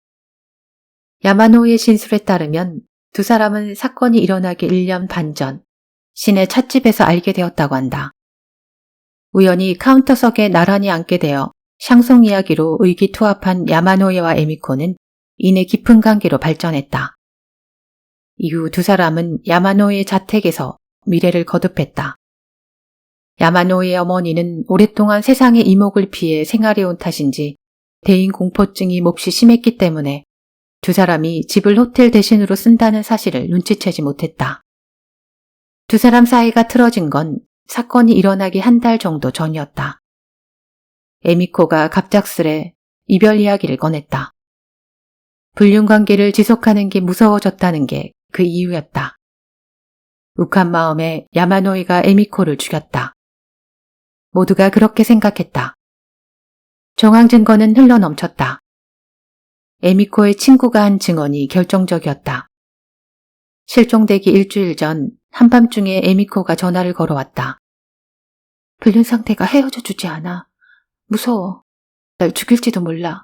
야마노이의 진술에 따르면 두 사람은 사건이 일어나기 1년 반 전 시내 찻집에서 알게 되었다고 한다. 우연히 카운터석에 나란히 앉게 되어 샹송 이야기로 의기투합한 야마노이와 에미코는 이내 깊은 관계로 발전했다. 이후 두 사람은 야마노이의 자택에서 미래를 거듭했다. 야마노이의 어머니는 오랫동안 세상의 이목을 피해 생활해온 탓인지 대인 공포증이 몹시 심했기 때문에 두 사람이 집을 호텔 대신으로 쓴다는 사실을 눈치채지 못했다. 두 사람 사이가 틀어진 건 사건이 일어나기 한 달 정도 전이었다. 에미코가 갑작스레 이별 이야기를 꺼냈다. 불륜관계를 지속하는 게 무서워졌다는 게 그 이유였다. 욱한 마음에 야마노이가 에미코를 죽였다. 모두가 그렇게 생각했다. 정황 증거는 흘러넘쳤다. 에미코의 친구가 한 증언이 결정적이었다. 실종되기 일주일 전 한밤중에 에미코가 전화를 걸어왔다. 불륜 상태가 헤어져 주지 않아. 무서워. 날 죽일지도 몰라.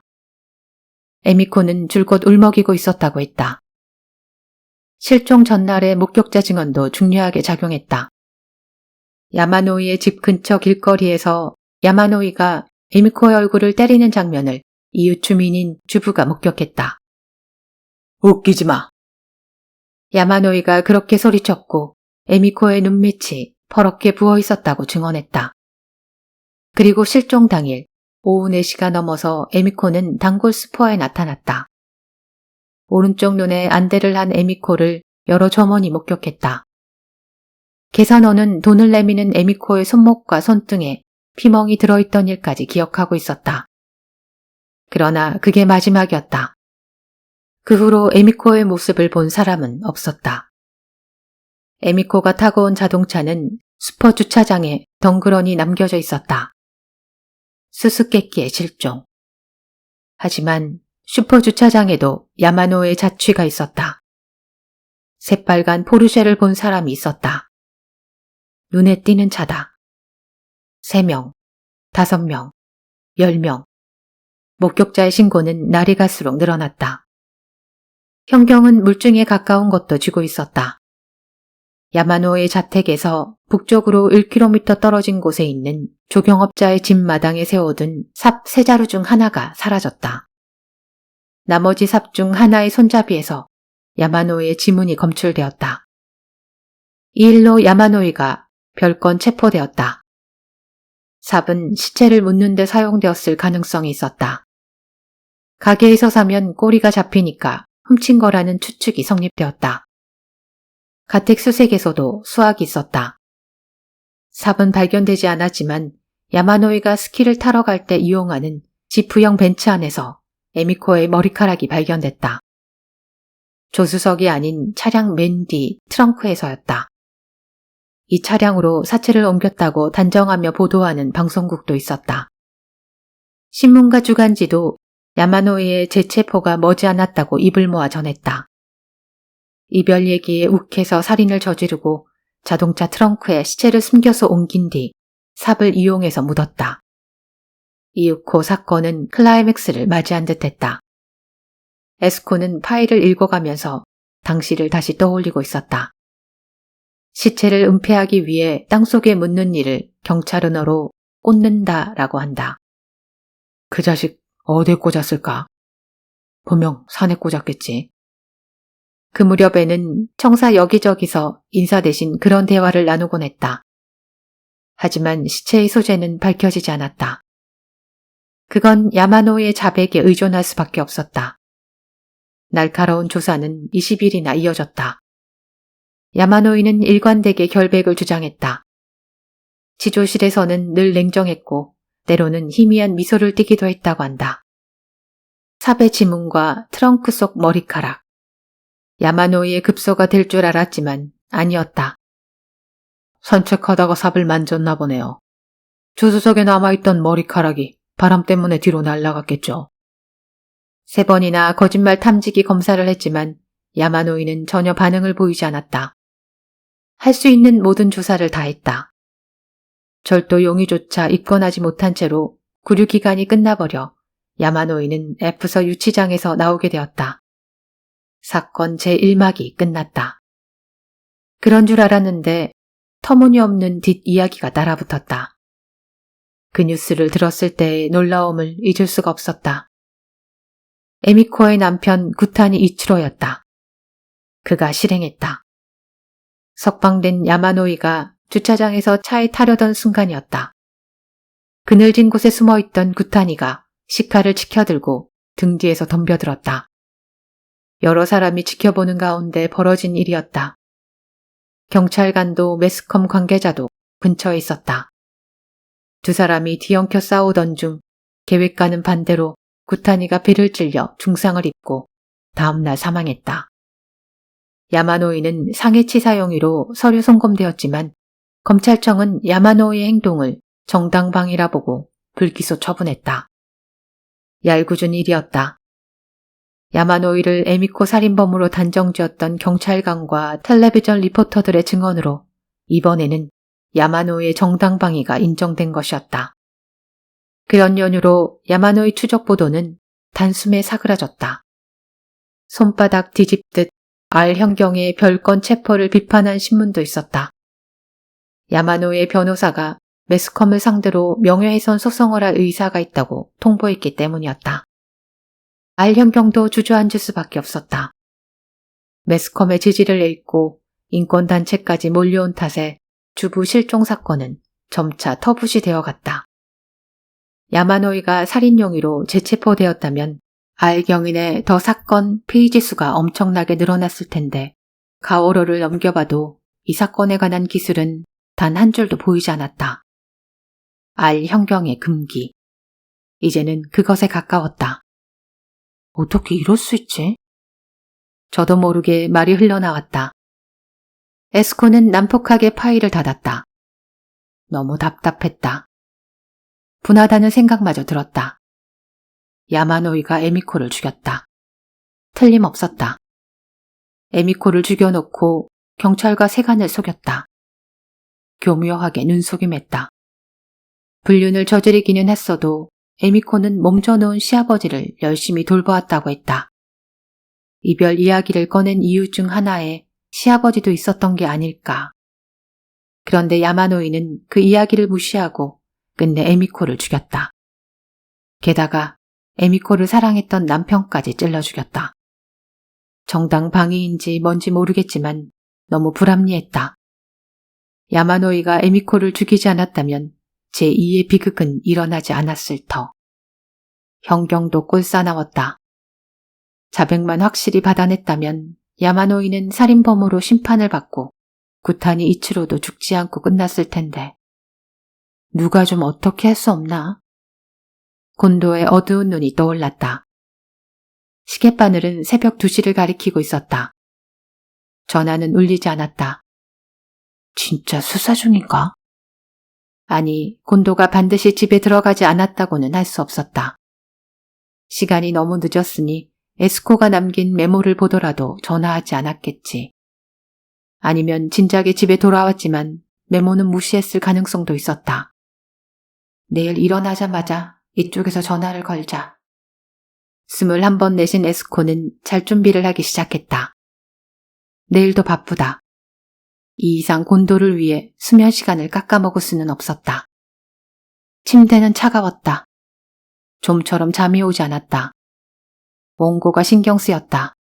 에미코는 줄곧 울먹이고 있었다고 했다. 실종 전날의 목격자 증언도 중요하게 작용했다. 야마노이의 집 근처 길거리에서 야마노이가 에미코의 얼굴을 때리는 장면을 이웃 주민인 주부가 목격했다. 웃기지 마. 야마노이가 그렇게 소리쳤고 에미코의 눈밑이 퍼렇게 부어 있었다고 증언했다. 그리고 실종 당일 오후 4시가 넘어서 에미코는 단골 슈퍼에 나타났다. 오른쪽 눈에 안대를 한 에미코를 여러 점원이 목격했다. 계산원은 돈을 내미는 에미코의 손목과 손등에 피멍이 들어있던 일까지 기억하고 있었다. 그러나 그게 마지막이었다. 그 후로 에미코의 모습을 본 사람은 없었다. 에미코가 타고 온 자동차는 슈퍼 주차장에 덩그러니 남겨져 있었다. 수수께끼의 실종. 하지만 슈퍼 주차장에도 야마노의 자취가 있었다. 새빨간 포르쉐를 본 사람이 있었다. 눈에 띄는 차다. 3명, 5명, 10명. 목격자의 신고는 날이 갈수록 늘어났다. 현경은 물증에 가까운 것도 쥐고 있었다. 야마노의 자택에서 북쪽으로 1km 떨어진 곳에 있는 조경업자의 집 마당에 세워둔 삽 3자루 중 하나가 사라졌다. 나머지 삽 중 하나의 손잡이에서 야마노의 지문이 검출되었다. 이 일로 야마노이가 별건 체포되었다. 삽은 시체를 묻는 데 사용되었을 가능성이 있었다. 가게에서 사면 꼬리가 잡히니까 훔친 거라는 추측이 성립되었다. 가택 수색에서도 수학이 있었다. 삽은 발견되지 않았지만 야마노이가 스키를 타러 갈 때 이용하는 지프형 벤츠 안에서 에미코의 머리카락이 발견됐다. 조수석이 아닌 차량 맨 뒤 트렁크에서였다. 이 차량으로 사체를 옮겼다고 단정하며 보도하는 방송국도 있었다. 신문과 주간지도 야마노이의 재체포가 머지않았다고 입을 모아 전했다. 이별 얘기에 욱해서 살인을 저지르고 자동차 트렁크에 시체를 숨겨서 옮긴 뒤 삽을 이용해서 묻었다. 이윽고 사건은 클라이맥스를 맞이한 듯했다. 에스코는 파일을 읽어가면서 당시를 다시 떠올리고 있었다. 시체를 은폐하기 위해 땅속에 묻는 일을 경찰 언어로 꽂는다라고 한다. 그 자식 어디에 꽂았을까? 분명 산에 꽂았겠지. 그 무렵에는 청사 여기저기서 인사 대신 그런 대화를 나누곤 했다. 하지만 시체의 소재는 밝혀지지 않았다. 그건 야마노의 자백에 의존할 수밖에 없었다. 날카로운 조사는 20일이나 이어졌다. 야마노이는 일관되게 결백을 주장했다. 지조실에서는 늘 냉정했고 때로는 희미한 미소를 띠기도 했다고 한다. 삽의 지문과 트렁크 속 머리카락. 야마노이의 급소가 될 줄 알았지만 아니었다. 산책하다가 삽을 만졌나 보네요. 조수석에 남아있던 머리카락이 바람 때문에 뒤로 날아갔겠죠. 3번이나 거짓말 탐지기 검사를 했지만 야마노이는 전혀 반응을 보이지 않았다. 할 수 있는 모든 조사를 다 했다. 절도 용의조차 입건하지 못한 채로 구류기간이 끝나버려 야마노이는 F서 유치장에서 나오게 되었다. 사건 제1막이 끝났다. 그런 줄 알았는데 터무니없는 뒷이야기가 따라붙었다. 그 뉴스를 들었을 때의 놀라움을 잊을 수가 없었다. 에미코의 남편 구타니 이치로였다. 그가 실행했다. 석방된 야마노이가 주차장에서 차에 타려던 순간이었다. 그늘진 곳에 숨어있던 구타니가 시카를 치켜들고 등 뒤에서 덤벼들었다. 여러 사람이 지켜보는 가운데 벌어진 일이었다. 경찰관도 매스컴 관계자도 근처에 있었다. 두 사람이 뒤엉켜 싸우던 중 계획과는 반대로 구타니가 배를 찔려 중상을 입고 다음날 사망했다. 야마노이는 상해치사 혐의로 서류 송검되었지만 검찰청은 야마노이의 행동을 정당방위라 보고 불기소 처분했다. 얄궂은 일이었다. 야마노이를 에미코 살인범으로 단정지었던 경찰관과 텔레비전 리포터들의 증언으로 이번에는 야마노이의 정당방위가 인정된 것이었다. 그런 연유로 야마노이 추적 보도는 단숨에 사그라졌다. 손바닥 뒤집듯 R형경의 별건 체포를 비판한 신문도 있었다. 야마노이의 변호사가 매스컴을 상대로 명예훼손 소송을 할 의사가 있다고 통보했기 때문이었다. R형경도 주저앉을 수밖에 없었다. 매스컴의 지지를 잃고 인권단체까지 몰려온 탓에 주부 실종 사건은 점차 터부시 되어갔다. 야마노이가 살인 용의로 재체포되었다면 R경인의 더 사건 페이지 수가 엄청나게 늘어났을 텐데 가오로를 넘겨봐도 이 사건에 관한 기술은 단 한 줄도 보이지 않았다. R 형경의 금기. 이제는 그것에 가까웠다. 어떻게 이럴 수 있지? 저도 모르게 말이 흘러나왔다. 에스코는 난폭하게 파일을 닫았다. 너무 답답했다. 분하다는 생각마저 들었다. 야마노이가 에미코를 죽였다. 틀림없었다. 에미코를 죽여놓고 경찰과 세간을 속였다. 교묘하게 눈속임했다. 불륜을 저지르기는 했어도 에미코는 몸져놓은 시아버지를 열심히 돌보았다고 했다. 이별 이야기를 꺼낸 이유 중 하나에 시아버지도 있었던 게 아닐까. 그런데 야마노이는 그 이야기를 무시하고 끝내 에미코를 죽였다. 게다가 에미코를 사랑했던 남편까지 찔러 죽였다. 정당 방위인지 뭔지 모르겠지만 너무 불합리했다. 야마노이가 에미코를 죽이지 않았다면 제2의 비극은 일어나지 않았을 터. 형경도 꼴싸나웠다. 자백만 확실히 받아냈다면 야마노이는 살인범으로 심판을 받고 구타니 이치로도 죽지 않고 끝났을 텐데. 누가 좀 어떻게 할 수 없나? 곤도의 어두운 눈이 떠올랐다. 시계바늘은 새벽 2시를 가리키고 있었다. 전화는 울리지 않았다. 진짜 수사 중인가? 아니, 곤도가 반드시 집에 들어가지 않았다고는 할 수 없었다. 시간이 너무 늦었으니 에스코가 남긴 메모를 보더라도 전화하지 않았겠지. 아니면 진작에 집에 돌아왔지만 메모는 무시했을 가능성도 있었다. 내일 일어나자마자 이쪽에서 전화를 걸자. 21번 내신 에스코는 잘 준비를 하기 시작했다. 내일도 바쁘다. 이 이상 곤도를 위해 수면 시간을 깎아먹을 수는 없었다. 침대는 차가웠다. 좀처럼 잠이 오지 않았다. 원고가 신경 쓰였다.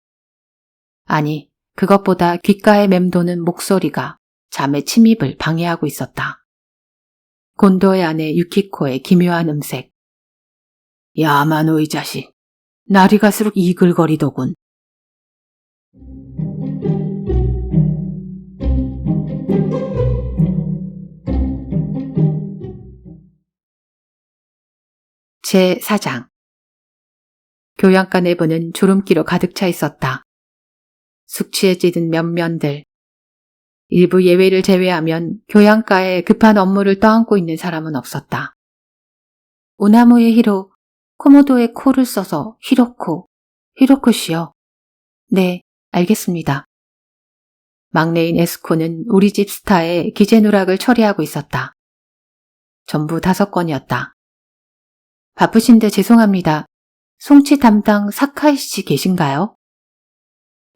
아니, 그것보다 귓가에 맴도는 목소리가 잠의 침입을 방해하고 있었다. 곤도의 아내 유키코의 기묘한 음색. 야마노 이 자식, 날이 갈수록 이글거리더군. 제4장. 교양가 내부는 주름기로 가득 차 있었다. 숙취에 찌든 면면들. 일부 예외를 제외하면 교양가에 급한 업무를 떠안고 있는 사람은 없었다. 우나무의 히로, 코모도의 코를 써서 히로코 씨요. 네, 알겠습니다. 막내인 에스코는 우리 집 스타의 기재 누락을 처리하고 있었다. 전부 5건이었다. 바쁘신데 죄송합니다. 송치 담당 사카이 씨 계신가요?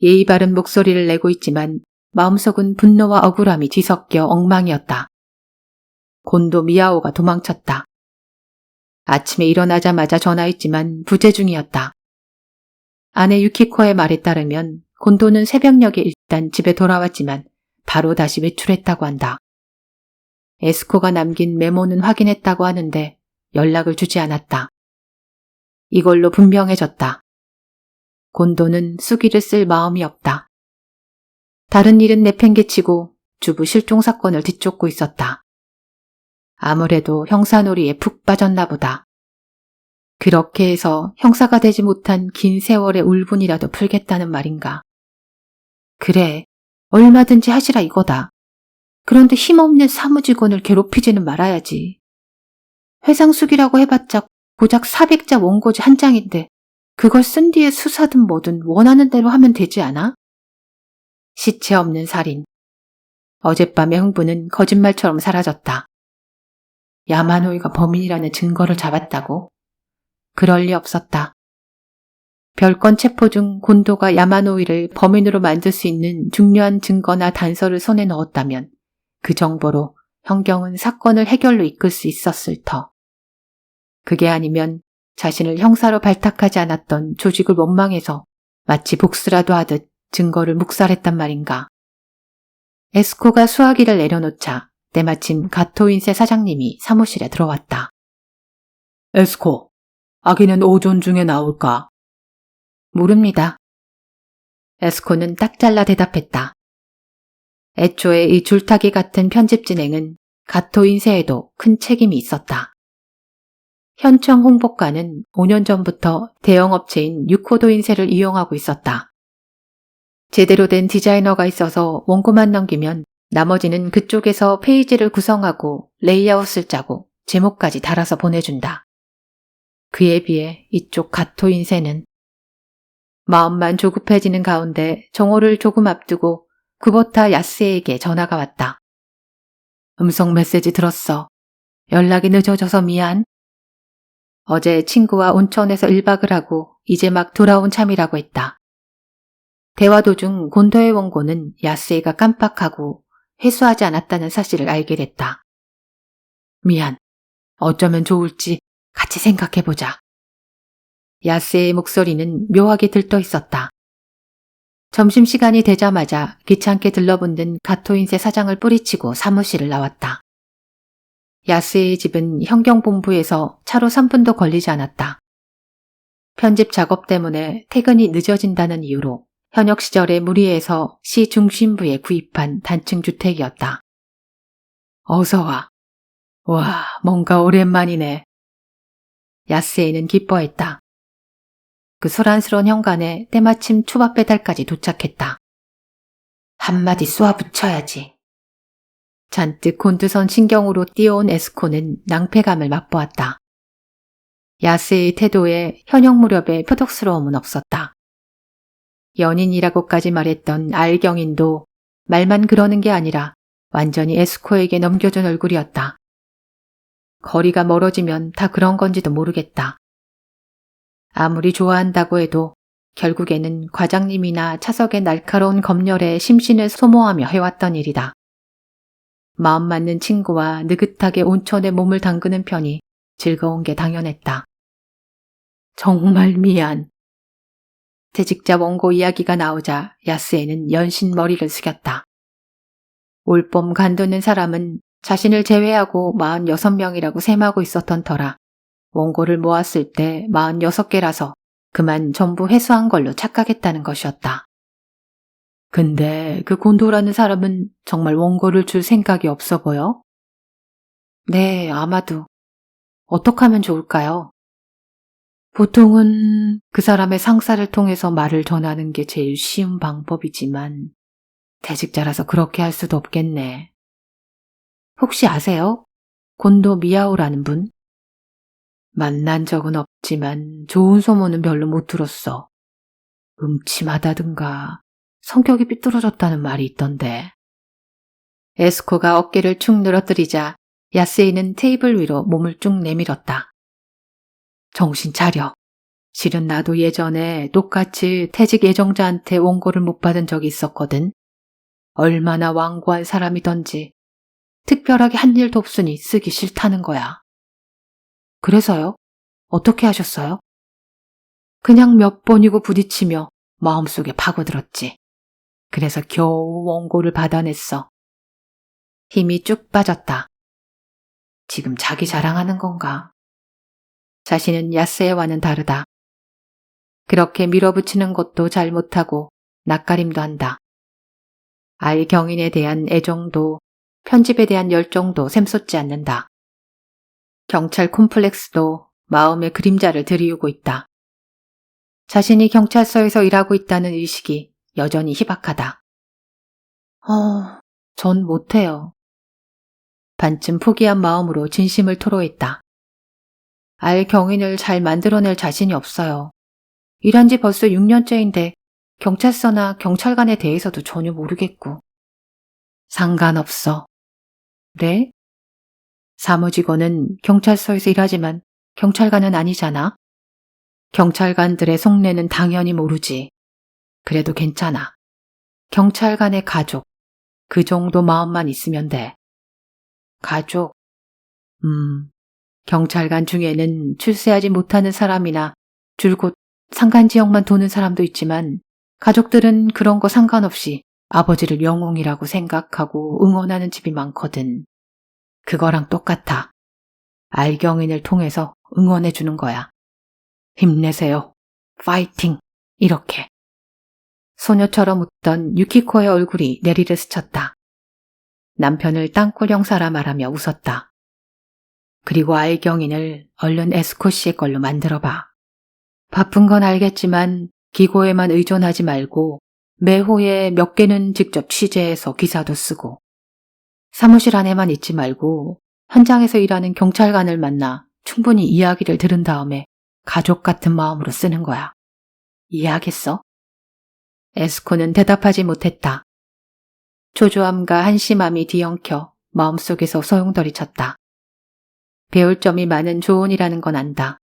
예의 바른 목소리를 내고 있지만 마음속은 분노와 억울함이 뒤섞여 엉망이었다. 곤도 미야오가 도망쳤다. 아침에 일어나자마자 전화했지만 부재 중이었다. 아내 유키코의 말에 따르면 곤도는 새벽녘에 일단 집에 돌아왔지만 바로 다시 외출했다고 한다. 에스코가 남긴 메모는 확인했다고 하는데 연락을 주지 않았다. 이걸로 분명해졌다. 곤도는 수기를 쓸 마음이 없다. 다른 일은 내팽개치고 주부 실종 사건을 뒤쫓고 있었다. 아무래도 형사놀이에 푹 빠졌나 보다. 그렇게 해서 형사가 되지 못한 긴 세월의 울분이라도 풀겠다는 말인가. 그래, 얼마든지 하시라 이거다. 그런데 힘없는 사무직원을 괴롭히지는 말아야지. 회상숙이라고 해봤자 고작 400자 원고지 한 장인데 그걸 쓴 뒤에 수사든 뭐든 원하는 대로 하면 되지 않아? 시체 없는 살인. 어젯밤의 흥분은 거짓말처럼 사라졌다. 야마노이가 범인이라는 증거를 잡았다고? 그럴 리 없었다. 별건 체포 중 곤도가 야마노이를 범인으로 만들 수 있는 중요한 증거나 단서를 손에 넣었다면 그 정보로 형경은 사건을 해결로 이끌 수 있었을 터. 그게 아니면 자신을 형사로 발탁하지 않았던 조직을 원망해서 마치 복수라도 하듯 증거를 묵살했단 말인가. 에스코가 수화기를 내려놓자 때마침 가토인세 사장님이 사무실에 들어왔다. 에스코, 아기는 오존 중에 나올까? 모릅니다. 에스코는 딱 잘라 대답했다. 애초에 이 줄타기 같은 편집 진행은 가토 인쇄에도 큰 책임이 있었다. 현청 홍보과는 5년 전부터 대형 업체인 유코도 인쇄를 이용하고 있었다. 제대로 된 디자이너가 있어서 원고만 넘기면 나머지는 그쪽에서 페이지를 구성하고 레이아웃을 짜고 제목까지 달아서 보내준다. 그에 비해 이쪽 가토 인쇄는 마음만 조급해지는 가운데 정오를 조금 앞두고 쿠보타 야스에에게 전화가 왔다. 음성 메시지 들었어. 연락이 늦어져서 미안. 어제 친구와 온천에서 1박을 하고 이제 막 돌아온 참이라고 했다. 대화 도중 곤도의 원고는 야스에가 깜빡하고 회수하지 않았다는 사실을 알게 됐다. 미안. 어쩌면 좋을지 같이 생각해보자. 야스에의 목소리는 묘하게 들떠 있었다. 점심시간이 되자마자 귀찮게 들러붙는 가토인쇄 사장을 뿌리치고 사무실을 나왔다. 야스에의 집은 현경본부에서 차로 3분도 걸리지 않았다. 편집 작업 때문에 퇴근이 늦어진다는 이유로 현역 시절에 무리해서 시 중심부에 구입한 단층 주택이었다. 어서 와. 와, 뭔가 오랜만이네. 야스에는 기뻐했다. 그 소란스러운 현관에 때마침 초밥 배달까지 도착했다. 한마디 쏘아붙여야지. 잔뜩 곤두선 신경으로 뛰어온 에스코는 낭패감을 맛보았다. 야스의 태도에 현역 무렵의 표독스러움은 없었다. 연인이라고까지 말했던 알경인도 말만 그러는 게 아니라 완전히 에스코에게 넘겨준 얼굴이었다. 거리가 멀어지면 다 그런 건지도 모르겠다. 아무리 좋아한다고 해도 결국에는 과장님이나 차석의 날카로운 검열에 심신을 소모하며 해왔던 일이다. 마음 맞는 친구와 느긋하게 온천에 몸을 담그는 편이 즐거운 게 당연했다. 정말 미안. 퇴직자 원고 이야기가 나오자 야스에는 연신 머리를 숙였다. 올봄 간두는 사람은 자신을 제외하고 46명이라고 셈하고 있었던 터라 원고를 모았을 때 46개라서 그만 전부 회수한 걸로 착각했다는 것이었다. 근데 그 곤도라는 사람은 정말 원고를 줄 생각이 없어 보여? 네, 아마도. 어떻게 하면 좋을까요? 보통은 그 사람의 상사를 통해서 말을 전하는 게 제일 쉬운 방법이지만 퇴직자라서 그렇게 할 수도 없겠네. 혹시 아세요? 곤도 미야오라는 분? 만난 적은 없지만 좋은 소문은 별로 못 들었어. 음침하다든가 성격이 삐뚤어졌다는 말이 있던데. 에스코가 어깨를 축 늘어뜨리자 야스에는 테이블 위로 몸을 쭉 내밀었다. 정신 차려. 실은 나도 예전에 똑같이 퇴직 예정자한테 원고를 못 받은 적이 있었거든. 얼마나 완고한 사람이던지 특별하게 한 일도 없으니 쓰기 싫다는 거야. 그래서요? 어떻게 하셨어요? 그냥 몇 번이고 부딪히며 마음속에 파고들었지. 그래서 겨우 원고를 받아냈어. 힘이 쭉 빠졌다. 지금 자기 자랑하는 건가? 자신은 야스에와는 다르다. 그렇게 밀어붙이는 것도 잘 못하고 낯가림도 한다. 알경인에 대한 애정도 편집에 대한 열정도 샘솟지 않는다. 경찰 콤플렉스도 마음의 그림자를 들이우고 있다. 자신이 경찰서에서 일하고 있다는 의식이 여전히 희박하다. 전 못해요. 반쯤 포기한 마음으로 진심을 토로했다. 알경인을 잘 만들어낼 자신이 없어요. 일한 지 벌써 6년째인데 경찰서나 경찰관에 대해서도 전혀 모르겠고. 상관없어. 네? 사무직원은 경찰서에서 일하지만 경찰관은 아니잖아. 경찰관들의 속내는 당연히 모르지. 그래도 괜찮아. 경찰관의 가족, 그 정도 마음만 있으면 돼. 가족? 경찰관 중에는 출세하지 못하는 사람이나 줄곧 상간지역만 도는 사람도 있지만 가족들은 그런 거 상관없이 아버지를 영웅이라고 생각하고 응원하는 집이 많거든. 그거랑 똑같아. 알경인을 통해서 응원해주는 거야. 힘내세요. 파이팅. 이렇게. 소녀처럼 웃던 유키코의 얼굴이 내리를 스쳤다. 남편을 땅굴 형사라 말하며 웃었다. 그리고 알경인을 얼른 에스코 씨의 걸로 만들어봐. 바쁜 건 알겠지만 기고에만 의존하지 말고 매호에 몇 개는 직접 취재해서 기사도 쓰고 사무실 안에만 있지 말고 현장에서 일하는 경찰관을 만나 충분히 이야기를 들은 다음에 가족 같은 마음으로 쓰는 거야. 이해하겠어? 에스코는 대답하지 못했다. 초조함과 한심함이 뒤엉켜 마음속에서 소용돌이쳤다. 배울 점이 많은 조언이라는 건 안다.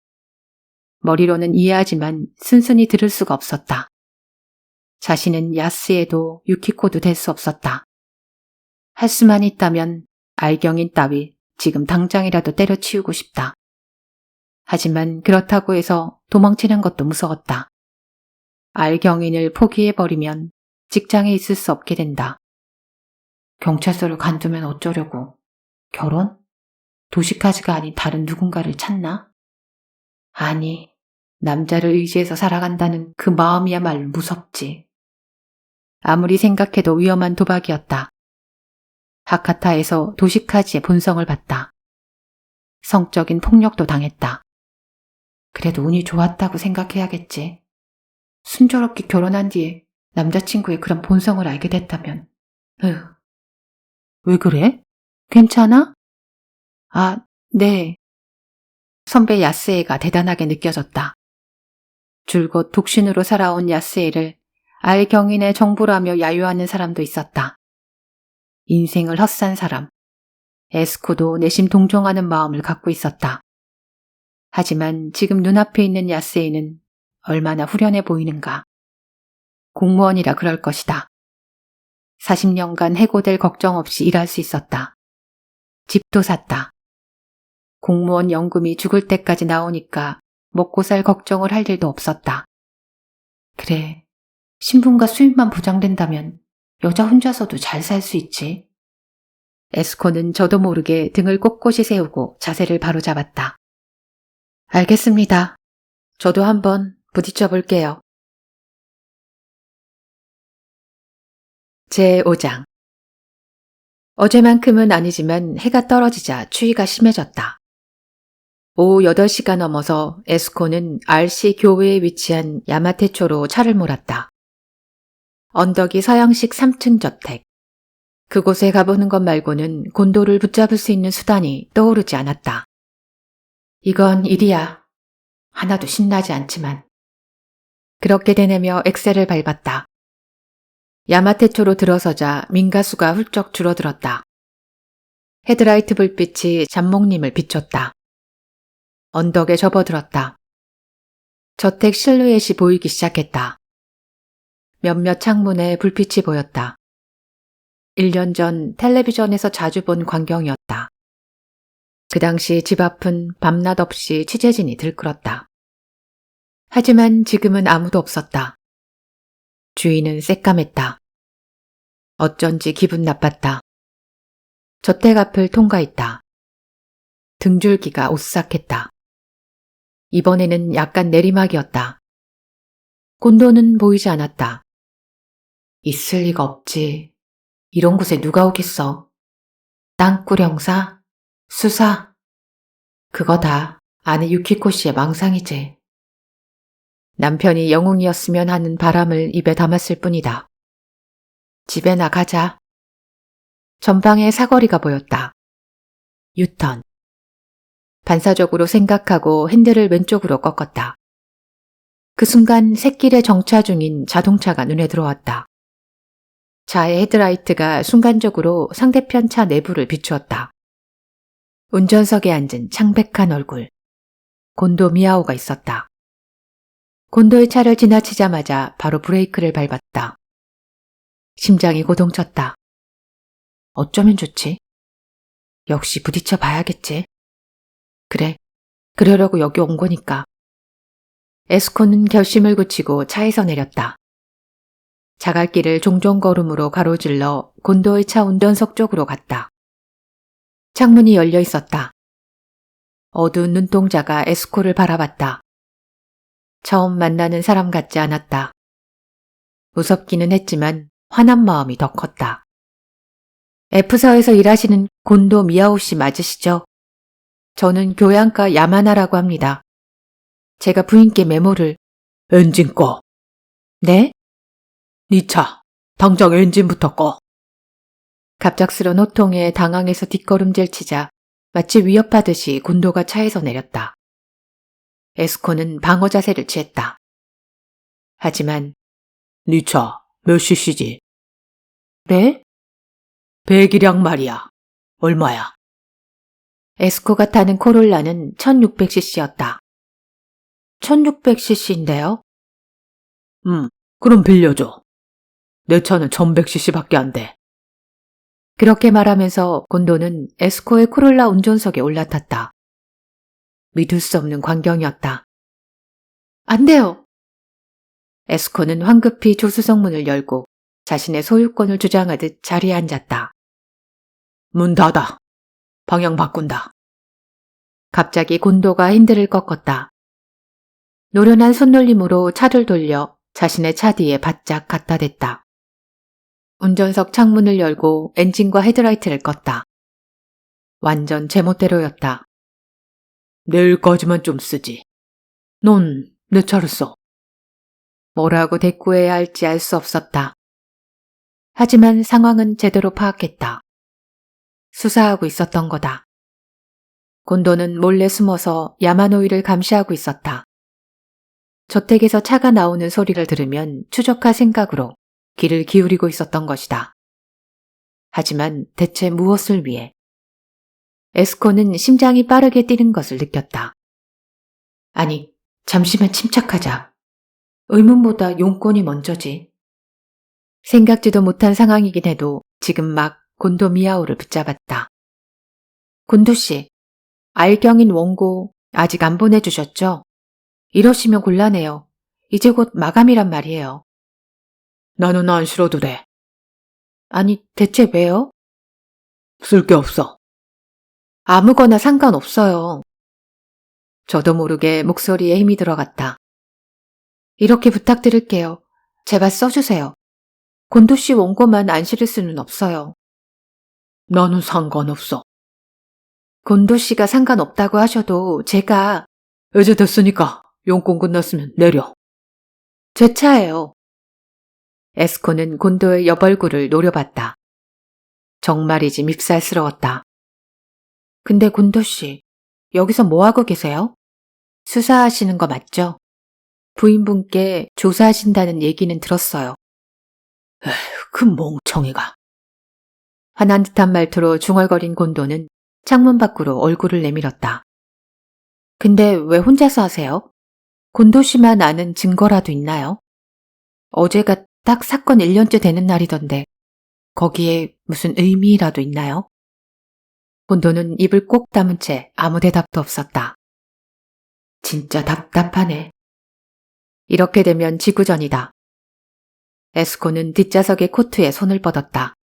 머리로는 이해하지만 순순히 들을 수가 없었다. 자신은 야스에도 유키코도 될 수 없었다. 할 수만 있다면 알경인 따위 지금 당장이라도 때려치우고 싶다. 하지만 그렇다고 해서 도망치는 것도 무서웠다. 알경인을 포기해버리면 직장에 있을 수 없게 된다. 경찰서를 간두면 어쩌려고? 결혼? 도시카즈가 아닌 다른 누군가를 찾나? 아니, 남자를 의지해서 살아간다는 그 마음이야말로 무섭지. 아무리 생각해도 위험한 도박이었다. 하카타에서 도시카즈의 본성을 봤다. 성적인 폭력도 당했다. 그래도 운이 좋았다고 생각해야겠지. 순조롭게 결혼한 뒤에 남자친구의 그런 본성을 알게 됐다면. 왜 그래? 괜찮아? 아, 네. 선배 야스에가 대단하게 느껴졌다. 줄곧 독신으로 살아온 야스에를 알경인의 정부라며 야유하는 사람도 있었다. 인생을 헛산 사람. 에스코도 내심 동정하는 마음을 갖고 있었다. 하지만 지금 눈앞에 있는 야스에는 얼마나 후련해 보이는가. 공무원이라 그럴 것이다. 40년간 해고될 걱정 없이 일할 수 있었다. 집도 샀다. 공무원 연금이 죽을 때까지 나오니까 먹고 살 걱정을 할 일도 없었다. 그래, 신분과 수입만 보장된다면 여자 혼자서도 잘 살 수 있지. 에스코는 저도 모르게 등을 꼿꼿이 세우고 자세를 바로잡았다. 알겠습니다. 저도 한번 부딪혀 볼게요. 제5장. 어제만큼은 아니지만 해가 떨어지자 추위가 심해졌다. 오후 8시가 넘어서 에스코는 RC 교외에 위치한 야마테초로 차를 몰았다. 언덕이 서양식 3층 저택. 그곳에 가보는 것 말고는 곤도를 붙잡을 수 있는 수단이 떠오르지 않았다. 이건 일이야. 하나도 신나지 않지만. 그렇게 되뇌며 엑셀을 밟았다. 야마테초로 들어서자 민가수가 훌쩍 줄어들었다. 헤드라이트 불빛이 잠목님을 비췄다. 언덕에 접어들었다. 저택 실루엣이 보이기 시작했다. 몇몇 창문에 불빛이 보였다. 1년 전 텔레비전에서 자주 본 광경이었다. 그 당시 집 앞은 밤낮 없이 취재진이 들끓었다. 하지만 지금은 아무도 없었다. 주위는 새까맸다. 어쩐지 기분 나빴다. 저택 앞을 통과했다. 등줄기가 오싹했다. 이번에는 약간 내리막이었다. 곤도는 보이지 않았다. 있을 리가 없지. 이런 곳에 누가 오겠어. 땅굴 형사? 수사? 그거 다 아내 유키코 씨의 망상이지. 남편이 영웅이었으면 하는 바람을 입에 담았을 뿐이다. 집에 나가자. 전방에 사거리가 보였다. 유턴. 반사적으로 생각하고 핸들을 왼쪽으로 꺾었다. 그 순간 샛길에 정차 중인 자동차가 눈에 들어왔다. 차의 헤드라이트가 순간적으로 상대편 차 내부를 비추었다. 운전석에 앉은 창백한 얼굴. 곤도 미야오가 있었다. 곤도의 차를 지나치자마자 바로 브레이크를 밟았다. 심장이 고동쳤다. 어쩌면 좋지? 역시 부딪혀 봐야겠지. 그래, 그러려고 여기 온 거니까. 에스코는 결심을 굳히고 차에서 내렸다. 자갈길을 종종 걸음으로 가로질러 곤도의 차 운전석 쪽으로 갔다. 창문이 열려 있었다. 어두운 눈동자가 에스코를 바라봤다. 처음 만나는 사람 같지 않았다. 무섭기는 했지만 화난 마음이 더 컸다. F사에서 일하시는 곤도 미야오 씨 맞으시죠? 저는 교양과 야마나라고 합니다. 제가 부인께 메모를. 엔진 꺼. 네? 네 차. 당장 엔진부터 꺼. 갑작스런 호통에 당황해서 뒷걸음질 치자 마치 위협하듯이 곤도가 차에서 내렸다. 에스코는 방어 자세를 취했다. 하지만 네 차 몇 cc지? 네? 배기량 말이야. 얼마야? 에스코가 타는 코롤라는 1600cc였다. 1600cc인데요? 그럼 빌려줘. 내 차는 1100cc밖에 안 돼. 그렇게 말하면서 곤도는 에스코의 코롤라 운전석에 올라탔다. 믿을 수 없는 광경이었다. 안 돼요. 에스코는 황급히 조수석 문을 열고 자신의 소유권을 주장하듯 자리에 앉았다. 문 닫아. 방향 바꾼다. 갑자기 곤도가 핸들을 꺾었다. 노련한 손놀림으로 차를 돌려 자신의 차 뒤에 바짝 갖다 댔다. 운전석 창문을 열고 엔진과 헤드라이트를 껐다. 완전 제멋대로였다. 내일까지만 좀 쓰지. 넌 내 차를 써. 뭐라고 대꾸해야 할지 알 수 없었다. 하지만 상황은 제대로 파악했다. 수사하고 있었던 거다. 곤도는 몰래 숨어서 야마노이를 감시하고 있었다. 저택에서 차가 나오는 소리를 들으면 추적할 생각으로 귀를 기울이고 있었던 것이다. 하지만 대체 무엇을 위해? 에스코는 심장이 빠르게 뛰는 것을 느꼈다. 아니, 잠시만 침착하자. 의문보다 용건이 먼저지. 생각지도 못한 상황이긴 해도 지금 막 곤도 미야오를 붙잡았다. 곤도 씨, 알경인 원고 아직 안 보내주셨죠? 이러시면 곤란해요. 이제 곧 마감이란 말이에요. 나는 안 실어도 돼. 아니, 대체 왜요? 쓸 게 없어. 아무거나 상관없어요. 저도 모르게 목소리에 힘이 들어갔다. 이렇게 부탁드릴게요. 제발 써주세요. 곤도 씨 원고만 안 실을 수는 없어요. 나는 상관없어. 곤도 씨가 상관없다고 하셔도 제가 이제 됐으니까 용건 끝났으면 내려. 제 차예요. 에스코는 곤도의 옆얼굴을 노려봤다. 정말이지 밉살스러웠다. 근데 곤도 씨, 여기서 뭐하고 계세요? 수사하시는 거 맞죠? 부인분께 조사하신다는 얘기는 들었어요. 그 멍청이가. 화난 듯한 말투로 중얼거린 곤도는 창문 밖으로 얼굴을 내밀었다. 근데 왜 혼자서 하세요? 곤도 씨만 아는 증거라도 있나요? 어제가 딱 사건 1년째 되는 날이던데 거기에 무슨 의미라도 있나요? 곤도는 입을 꼭 다문 채 아무 대답도 없었다. 진짜 답답하네. 이렇게 되면 지구전이다. 에스코는 뒷좌석의 코트에 손을 뻗었다.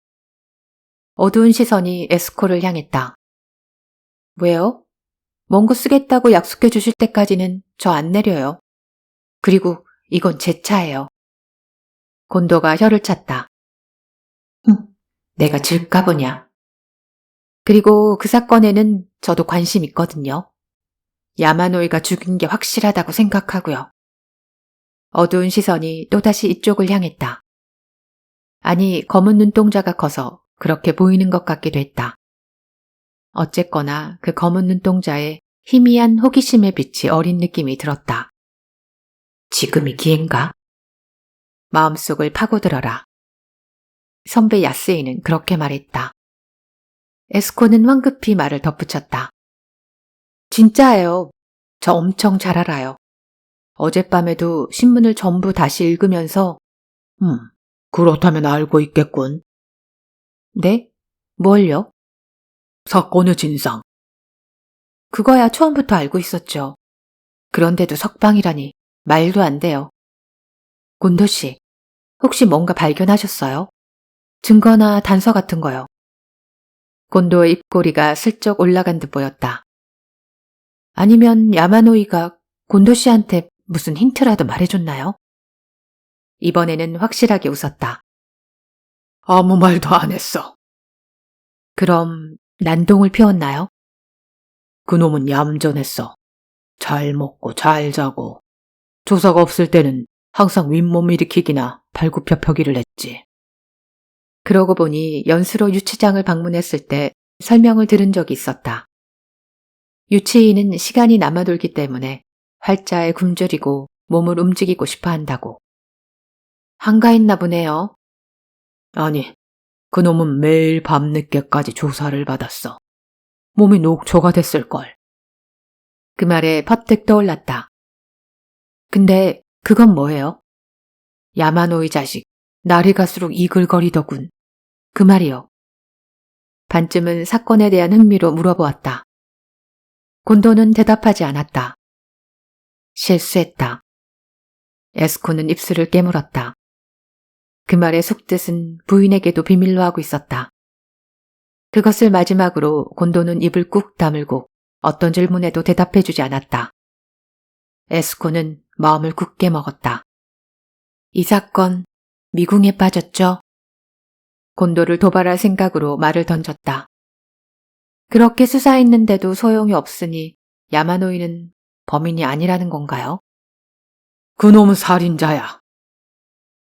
어두운 시선이 에스코를 향했다. 왜요? 원고 쓰겠다고 약속해 주실 때까지는 저 안 내려요. 그리고 이건 제 차예요. 곤도가 혀를 찼다. 내가 질까 보냐. 그리고 그 사건에는 저도 관심 있거든요. 야마노이가 죽인 게 확실하다고 생각하고요. 어두운 시선이 또다시 이쪽을 향했다. 아니, 검은 눈동자가 커서 그렇게 보이는 것 같기도 했다. 어쨌거나 그 검은 눈동자에 희미한 호기심의 빛이 어린 느낌이 들었다. 지금이 기회인가? 마음속을 파고들어라. 선배 야스에는 그렇게 말했다. 에스코는 황급히 말을 덧붙였다. 진짜예요. 저 엄청 잘 알아요. 어젯밤에도 신문을 전부 다시 읽으면서 그렇다면 알고 있겠군. 네? 뭘요? 사건의 진상. 그거야 처음부터 알고 있었죠. 그런데도 석방이라니 말도 안 돼요. 곤도 씨, 혹시 뭔가 발견하셨어요? 증거나 단서 같은 거요. 곤도의 입꼬리가 슬쩍 올라간 듯 보였다. 아니면 야마노이가 곤도 씨한테 무슨 힌트라도 말해줬나요? 이번에는 확실하게 웃었다. 아무 말도 안 했어. 그럼 난동을 피웠나요? 그놈은 얌전했어. 잘 먹고 잘 자고. 조사가 없을 때는 항상 윗몸 일으키기나 발굽혀펴기를 했지. 그러고 보니 연수로 유치장을 방문했을 때 설명을 들은 적이 있었다. 유치인은 시간이 남아돌기 때문에 활자에 굶주리고 몸을 움직이고 싶어 한다고. 한가했나 보네요. 아니, 그놈은 매일 밤늦게까지 조사를 받았어. 몸이 녹초가 됐을걸. 그 말에 퍼뜩 떠올랐다. 근데 그건 뭐예요? 야마노이 자식, 날이 갈수록 이글거리더군. 그 말이요. 반쯤은 사건에 대한 흥미로 물어보았다. 곤도는 대답하지 않았다. 실수했다. 에스코는 입술을 깨물었다. 그 말의 속뜻은 부인에게도 비밀로 하고 있었다. 그것을 마지막으로 곤도는 입을 꾹 다물고 어떤 질문에도 대답해주지 않았다. 에스코는 마음을 굳게 먹었다. 이 사건 미궁에 빠졌죠? 곤도를 도발할 생각으로 말을 던졌다. 그렇게 수사했는데도 소용이 없으니 야마노이는 범인이 아니라는 건가요? 그놈은 살인자야.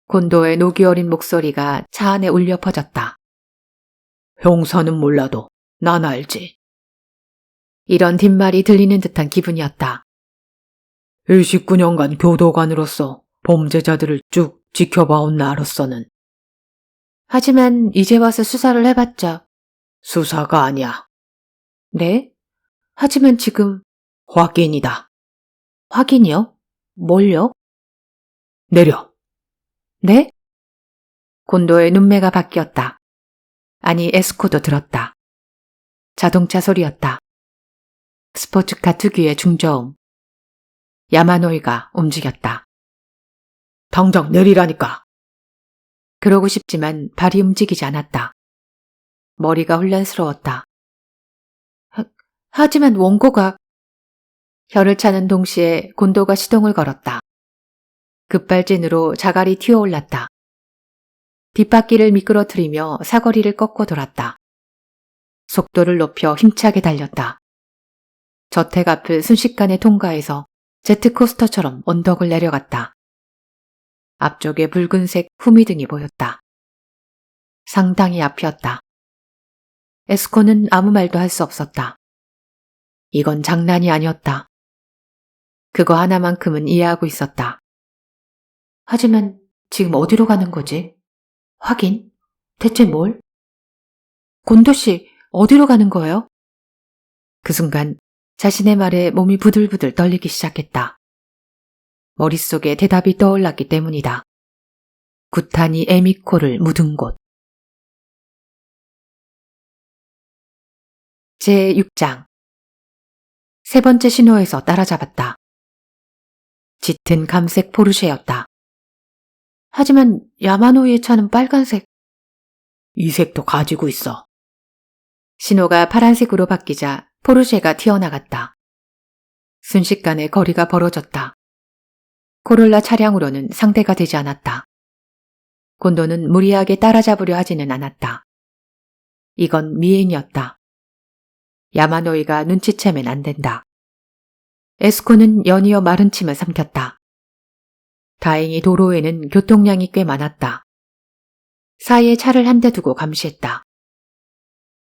곤도의 녹이 어린 목소리가 차 안에 울려 퍼졌다. 형사는 몰라도 난 알지. 이런 뒷말이 들리는 듯한 기분이었다. 19년간 교도관으로서 범죄자들을 쭉 지켜봐온 나로서는 하지만 이제 와서 수사를 해봤자. 수사가 아니야. 네? 하지만 지금 확인이다. 확인이요? 뭘요? 내려. 네? 곤도의 눈매가 바뀌었다. 아니, 에스코도 들었다. 자동차 소리였다. 스포츠카 특유의 중저음. 야마노이가 움직였다. 당장 내리라니까. 그러고 싶지만 발이 움직이지 않았다. 머리가 혼란스러웠다. 하지만 원고가... 혀를 차는 동시에 곤도가 시동을 걸었다. 급발진으로 자갈이 튀어올랐다. 뒷바퀴를 미끄러뜨리며 사거리를 꺾고 돌았다. 속도를 높여 힘차게 달렸다. 저택 앞을 순식간에 통과해서 제트코스터처럼 언덕을 내려갔다. 앞쪽에 붉은색 후미등이 보였다. 상당히 앞이었다. 에스코는 아무 말도 할 수 없었다. 이건 장난이 아니었다. 그거 하나만큼은 이해하고 있었다. 하지만 지금 어디로 가는 거지? 확인? 대체 뭘? 곤도 씨, 어디로 가는 거예요? 그 순간 자신의 말에 몸이 부들부들 떨리기 시작했다. 머릿속에 대답이 떠올랐기 때문이다. 구타니 에미코를 묻은 곳. 제6장. 세 번째 신호에서 따라잡았다. 짙은 감색 포르쉐였다. 하지만 야마노이의 차는 빨간색. 이 색도 가지고 있어. 신호가 파란색으로 바뀌자 포르쉐가 튀어나갔다. 순식간에 거리가 벌어졌다. 코롤라 차량으로는 상대가 되지 않았다. 곤도는 무리하게 따라잡으려 하지는 않았다. 이건 미행이었다. 야마노이가 눈치채면 안 된다. 에스코는 연이어 마른 침을 삼켰다. 다행히 도로에는 교통량이 꽤 많았다. 사이에 차를 한 대 두고 감시했다.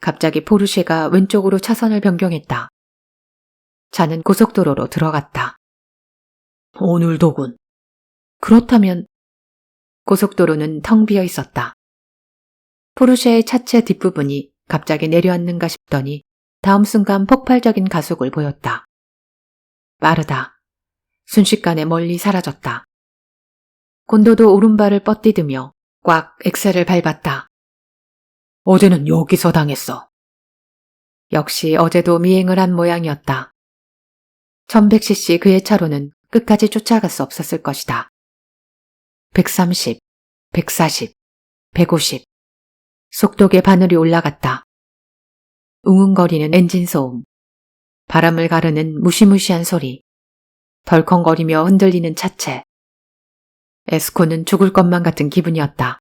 갑자기 포르쉐가 왼쪽으로 차선을 변경했다. 차는 고속도로로 들어갔다. 오늘도군. 그렇다면 고속도로는 텅 비어 있었다. 포르쉐의 차체 뒷부분이 갑자기 내려앉는가 싶더니 다음 순간 폭발적인 가속을 보였다. 빠르다. 순식간에 멀리 사라졌다. 곤도도 오른발을 뻗디디며 꽉 엑셀을 밟았다. 어제는 여기서 당했어. 역시 어제도 미행을 한 모양이었다. 1100cc 그의 차로는 끝까지 쫓아갈 수 없었을 것이다. 130, 140, 150. 속도계 바늘이 올라갔다. 웅웅거리는 엔진 소음. 바람을 가르는 무시무시한 소리. 덜컹거리며 흔들리는 차체. 에스코는 죽을 것만 같은 기분이었다.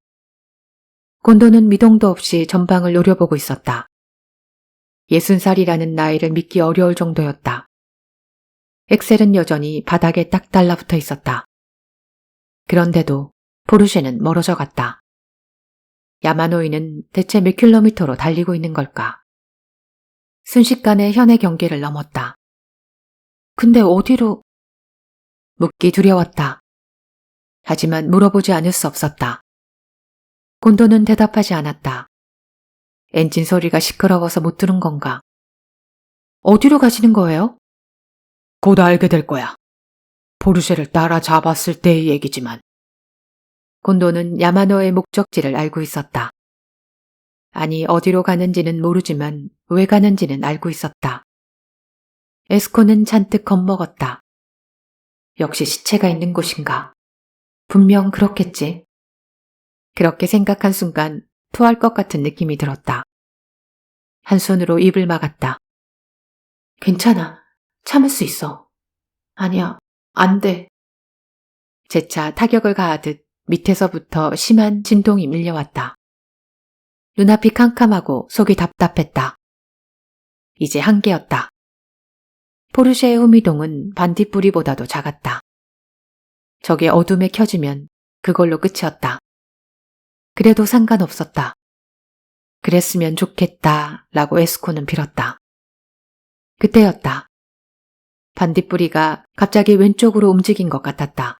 곤도는 미동도 없이 전방을 노려보고 있었다. 60살이라는 나이를 믿기 어려울 정도였다. 엑셀은 여전히 바닥에 딱 달라붙어 있었다. 그런데도 포르쉐는 멀어져 갔다. 야마노이는 대체 몇 킬로미터로 달리고 있는 걸까? 순식간에 현의 경계를 넘었다. 근데 어디로? 묻기 두려웠다. 하지만 물어보지 않을 수 없었다. 곤도는 대답하지 않았다. 엔진 소리가 시끄러워서 못 들은 건가? 어디로 가시는 거예요? 곧 알게 될 거야. 포르쉐를 따라잡았을 때의 얘기지만. 곤도는 야마노의 목적지를 알고 있었다. 아니, 어디로 가는지는 모르지만 왜 가는지는 알고 있었다. 에스코는 잔뜩 겁먹었다. 역시 시체가 있는 곳인가? 분명 그렇겠지. 그렇게 생각한 순간 토할 것 같은 느낌이 들었다. 한 손으로 입을 막았다. 괜찮아. 참을 수 있어. 아니야, 안 돼. 재차 타격을 가하듯 밑에서부터 심한 진동이 밀려왔다. 눈앞이 캄캄하고 속이 답답했다. 이제 한계였다. 포르쉐의 후미동은 반딧불이보다도 작았다. 저게 어둠에 켜지면 그걸로 끝이었다. 그래도 상관없었다. 그랬으면 좋겠다 라고 에스코는 빌었다. 그때였다. 반딧불이가 갑자기 왼쪽으로 움직인 것 같았다.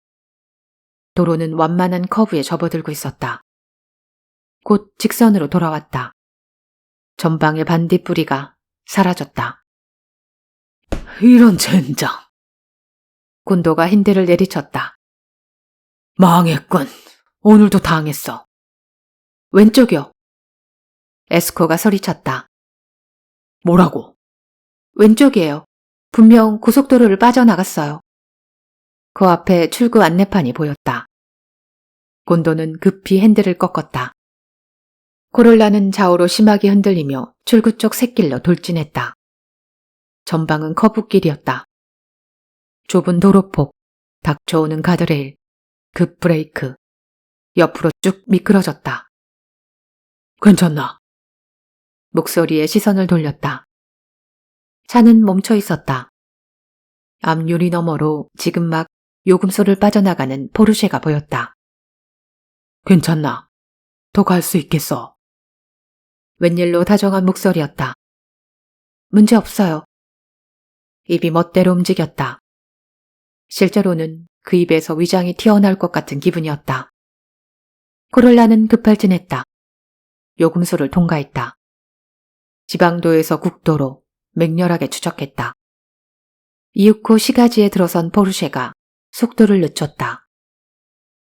도로는 완만한 커브에 접어들고 있었다. 곧 직선으로 돌아왔다. 전방의 반딧불이가 사라졌다. 이런 젠장. 곤도가 힌드를 내리쳤다. 망했군. 오늘도 당했어. 왼쪽이요. 에스코가 소리쳤다. 뭐라고? 왼쪽이에요. 분명 고속도로를 빠져나갔어요. 그 앞에 출구 안내판이 보였다. 곤도는 급히 핸들을 꺾었다. 코롤라는 좌우로 심하게 흔들리며 출구 쪽 샛길로 돌진했다. 전방은 커브길이었다. 좁은 도로폭, 닥쳐오는 가드레일, 급 브레이크, 옆으로 쭉 미끄러졌다. 괜찮나? 목소리에 시선을 돌렸다. 차는 멈춰 있었다. 앞유리 너머로 지금 막 요금소를 빠져나가는 포르쉐가 보였다. 괜찮나? 더 갈 수 있겠어. 웬일로 다정한 목소리였다. 문제 없어요. 입이 멋대로 움직였다. 실제로는 그 입에서 위장이 튀어나올 것 같은 기분이었다. 코롤라는 급발진했다. 요금소를 통과했다. 지방도에서 국도로 맹렬하게 추적했다. 이윽고 시가지에 들어선 포르쉐가 속도를 늦췄다.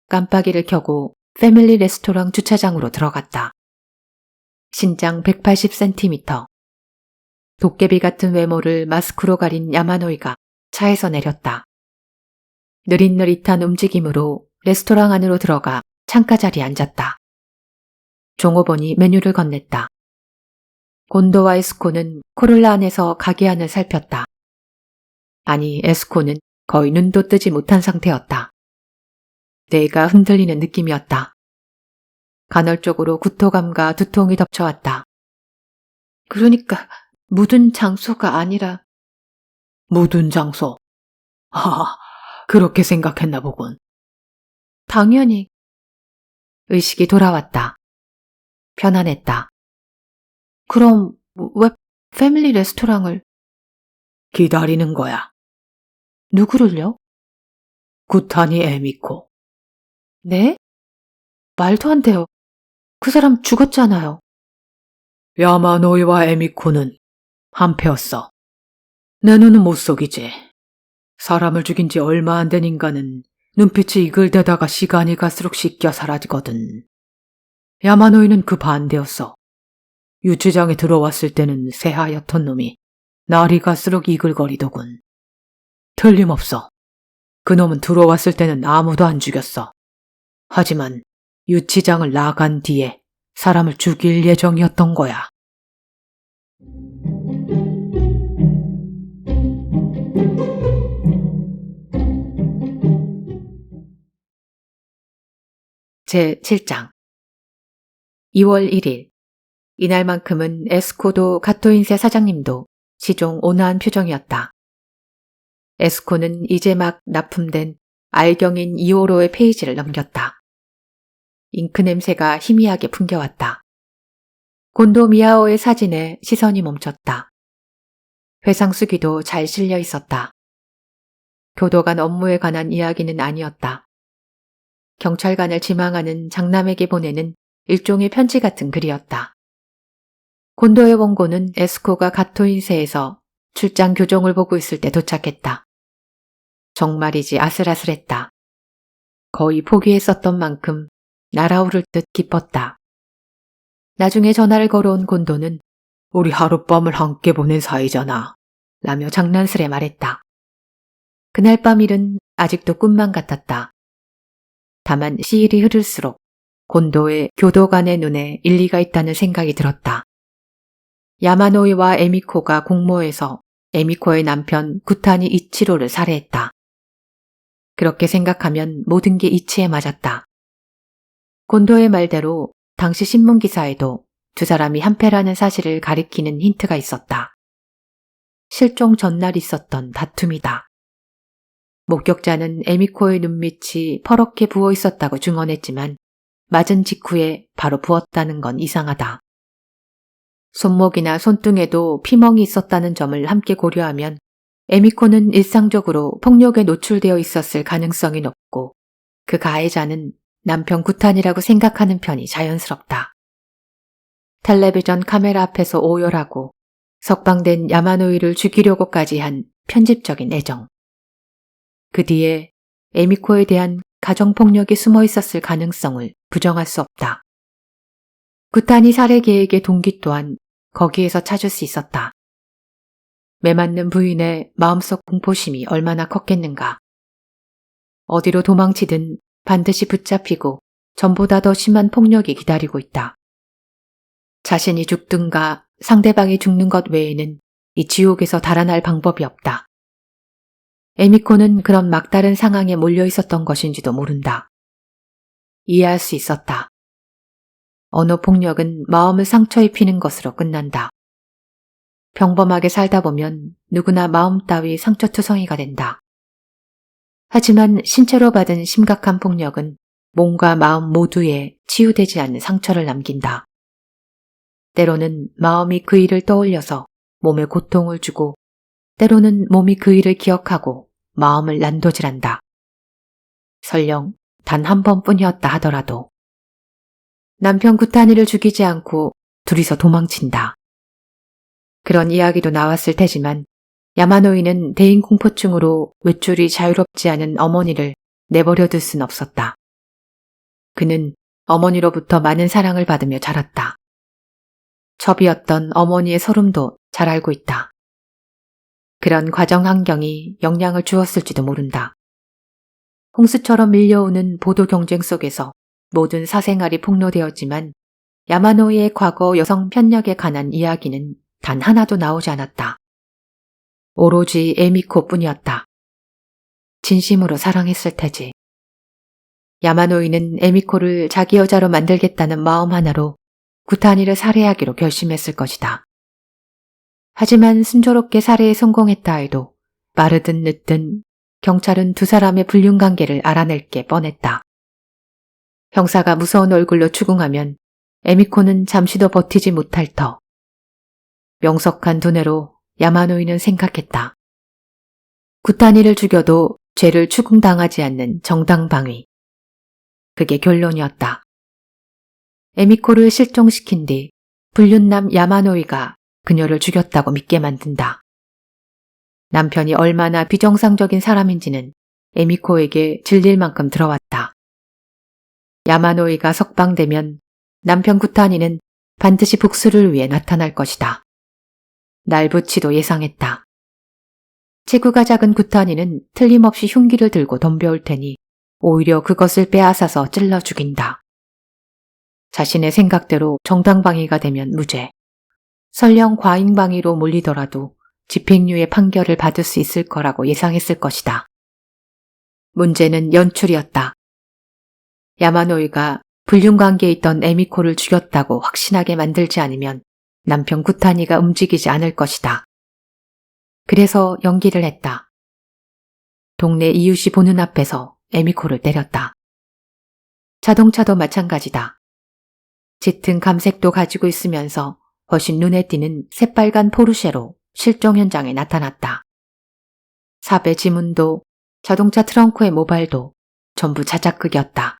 깜빡이를 켜고 패밀리 레스토랑 주차장으로 들어갔다. 신장 180cm. 도깨비 같은 외모를 마스크로 가린 야마노이가 차에서 내렸다. 느릿느릿한 움직임으로 레스토랑 안으로 들어가 창가 자리에 앉았다. 종업원이 메뉴를 건넸다. 곤도와 에스코는 코롤라 안에서 가게 안을 살폈다. 아니, 에스코는 거의 눈도 뜨지 못한 상태였다. 뇌가 흔들리는 느낌이었다. 간헐적으로 구토감과 두통이 덮쳐왔다. 그러니까 묻은 장소가 아니라 묻은 장소. 하하, 그렇게 생각했나 보군. 당연히. 의식이 돌아왔다. 편안했다. 그럼 왜 패밀리 레스토랑을? 기다리는 거야. 누구를요? 구타니 에미코. 네? 말도 안 돼요. 그 사람 죽었잖아요. 야마노이와 에미코는 한패였어. 내 눈은 못 속이지. 사람을 죽인 지 얼마 안 된 인간은 눈빛이 이글대다가 시간이 갈수록 씻겨 사라지거든. 야마노이는 그 반대였어. 유치장에 들어왔을 때는 새하얗던 놈이 날이 갈수록 이글거리더군. 틀림없어. 그놈은 들어왔을 때는 아무도 안 죽였어. 하지만 유치장을 나간 뒤에 사람을 죽일 예정이었던 거야. 제7장 2월 1일 이날만큼은 에스코도 가토인세 사장님도 시종 온화한 표정이었다. 에스코는 이제 막 납품된 알경인 2호로의 페이지를 넘겼다. 잉크 냄새가 희미하게 풍겨왔다. 곤도 미아오의 사진에 시선이 멈췄다. 회상수기도 잘 실려 있었다. 교도관 업무에 관한 이야기는 아니었다. 경찰관을 지망하는 장남에게 보내는 일종의 편지 같은 글이었다. 곤도의 원고는 에스코가 가토인세에서 출장 교정을 보고 있을 때 도착했다. 정말이지 아슬아슬했다. 거의 포기했었던 만큼 날아오를 듯 기뻤다. 나중에 전화를 걸어온 곤도는 우리 하룻밤을 함께 보낸 사이잖아. 라며 장난스레 말했다. 그날 밤 일은 아직도 꿈만 같았다. 다만 시일이 흐를수록 곤도의 교도관의 눈에 일리가 있다는 생각이 들었다. 야마노이와 에미코가 공모해서 에미코의 남편 구타니 이치로를 살해했다. 그렇게 생각하면 모든 게 이치에 맞았다. 곤도의 말대로 당시 신문기사에도 두 사람이 한패라는 사실을 가리키는 힌트가 있었다. 실종 전날 있었던 다툼이다. 목격자는 에미코의 눈밑이 퍼렇게 부어 있었다고 증언했지만 맞은 직후에 바로 부었다는 건 이상하다. 손목이나 손등에도 피멍이 있었다는 점을 함께 고려하면 에미코는 일상적으로 폭력에 노출되어 있었을 가능성이 높고 그 가해자는 남편 구탄이라고 생각하는 편이 자연스럽다. 텔레비전 카메라 앞에서 오열하고 석방된 야마노이를 죽이려고까지 한 편집적인 애정. 그 뒤에 에미코에 대한 가정폭력이 숨어 있었을 가능성을 부정할 수 없다. 구탄이 살해 계획의 동기 또한 거기에서 찾을 수 있었다. 매맞는 부인의 마음속 공포심이 얼마나 컸겠는가. 어디로 도망치든 반드시 붙잡히고 전보다 더 심한 폭력이 기다리고 있다. 자신이 죽든가 상대방이 죽는 것 외에는 이 지옥에서 달아날 방법이 없다. 에미코는 그런 막다른 상황에 몰려 있었던 것인지도 모른다. 이해할 수 있었다. 언어 폭력은 마음을 상처 입히는 것으로 끝난다. 평범하게 살다 보면 누구나 마음 따위 상처투성이가 된다. 하지만 신체로 받은 심각한 폭력은 몸과 마음 모두에 치유되지 않는 상처를 남긴다. 때로는 마음이 그 일을 떠올려서 몸에 고통을 주고 때로는 몸이 그 일을 기억하고 마음을 난도질한다. 설령 단 한 번뿐이었다 하더라도 남편 구타니를 죽이지 않고 둘이서 도망친다. 그런 이야기도 나왔을 테지만 야마노이는 대인공포증으로 외출이 자유롭지 않은 어머니를 내버려둘 순 없었다. 그는 어머니로부터 많은 사랑을 받으며 자랐다. 첩이었던 어머니의 서름도 잘 알고 있다. 그런 과정 환경이 영향을 주었을지도 모른다. 홍수처럼 밀려오는 보도 경쟁 속에서 모든 사생활이 폭로되었지만 야마노이의 과거 여성 편력에 관한 이야기는 단 하나도 나오지 않았다. 오로지 에미코뿐이었다. 진심으로 사랑했을 테지. 야마노이는 에미코를 자기 여자로 만들겠다는 마음 하나로 구타니를 살해하기로 결심했을 것이다. 하지만 순조롭게 살해에 성공했다 해도 빠르든 늦든 경찰은 두 사람의 불륜관계를 알아낼 게 뻔했다. 형사가 무서운 얼굴로 추궁하면 에미코는 잠시도 버티지 못할 터. 명석한 두뇌로 야마노이는 생각했다. 구타니를 죽여도 죄를 추궁당하지 않는 정당방위. 그게 결론이었다. 에미코를 실종시킨 뒤 불륜남 야마노이가 그녀를 죽였다고 믿게 만든다. 남편이 얼마나 비정상적인 사람인지는 에미코에게 질릴 만큼 들어왔다. 야마노이가 석방되면 남편 구타니는 반드시 복수를 위해 나타날 것이다. 날부치도 예상했다. 체구가 작은 구타니는 틀림없이 흉기를 들고 덤벼올 테니 오히려 그것을 빼앗아서 찔러 죽인다. 자신의 생각대로 정당방위가 되면 무죄. 설령 과잉방위로 몰리더라도 집행유예 판결을 받을 수 있을 거라고 예상했을 것이다. 문제는 연출이었다. 야마노이가 불륜관계에 있던 에미코를 죽였다고 확신하게 만들지 않으면 남편 구타니가 움직이지 않을 것이다. 그래서 연기를 했다. 동네 이웃이 보는 앞에서 에미코를 때렸다. 자동차도 마찬가지다. 짙은 감색도 가지고 있으면서 훨씬 눈에 띄는 새빨간 포르쉐로 실종 현장에 나타났다. 삽의 지문도 자동차 트렁크의 모발도 전부 자작극이었다.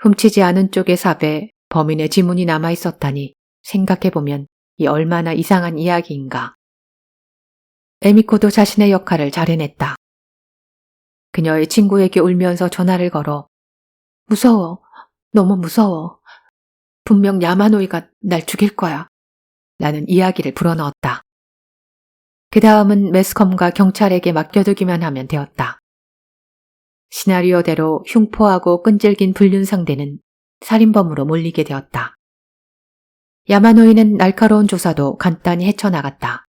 훔치지 않은 쪽의 삽에 범인의 지문이 남아 있었다니 생각해보면 이 얼마나 이상한 이야기인가. 에미코도 자신의 역할을 잘 해냈다. 그녀의 친구에게 울면서 전화를 걸어 무서워, 너무 무서워. 분명 야마노이가 날 죽일 거야. 라는 이야기를 불어넣었다. 그 다음은 매스컴과 경찰에게 맡겨두기만 하면 되었다. 시나리오대로 흉포하고 끈질긴 불륜 상대는 살인범으로 몰리게 되었다. 야마노이는 날카로운 조사도 간단히 헤쳐나갔다.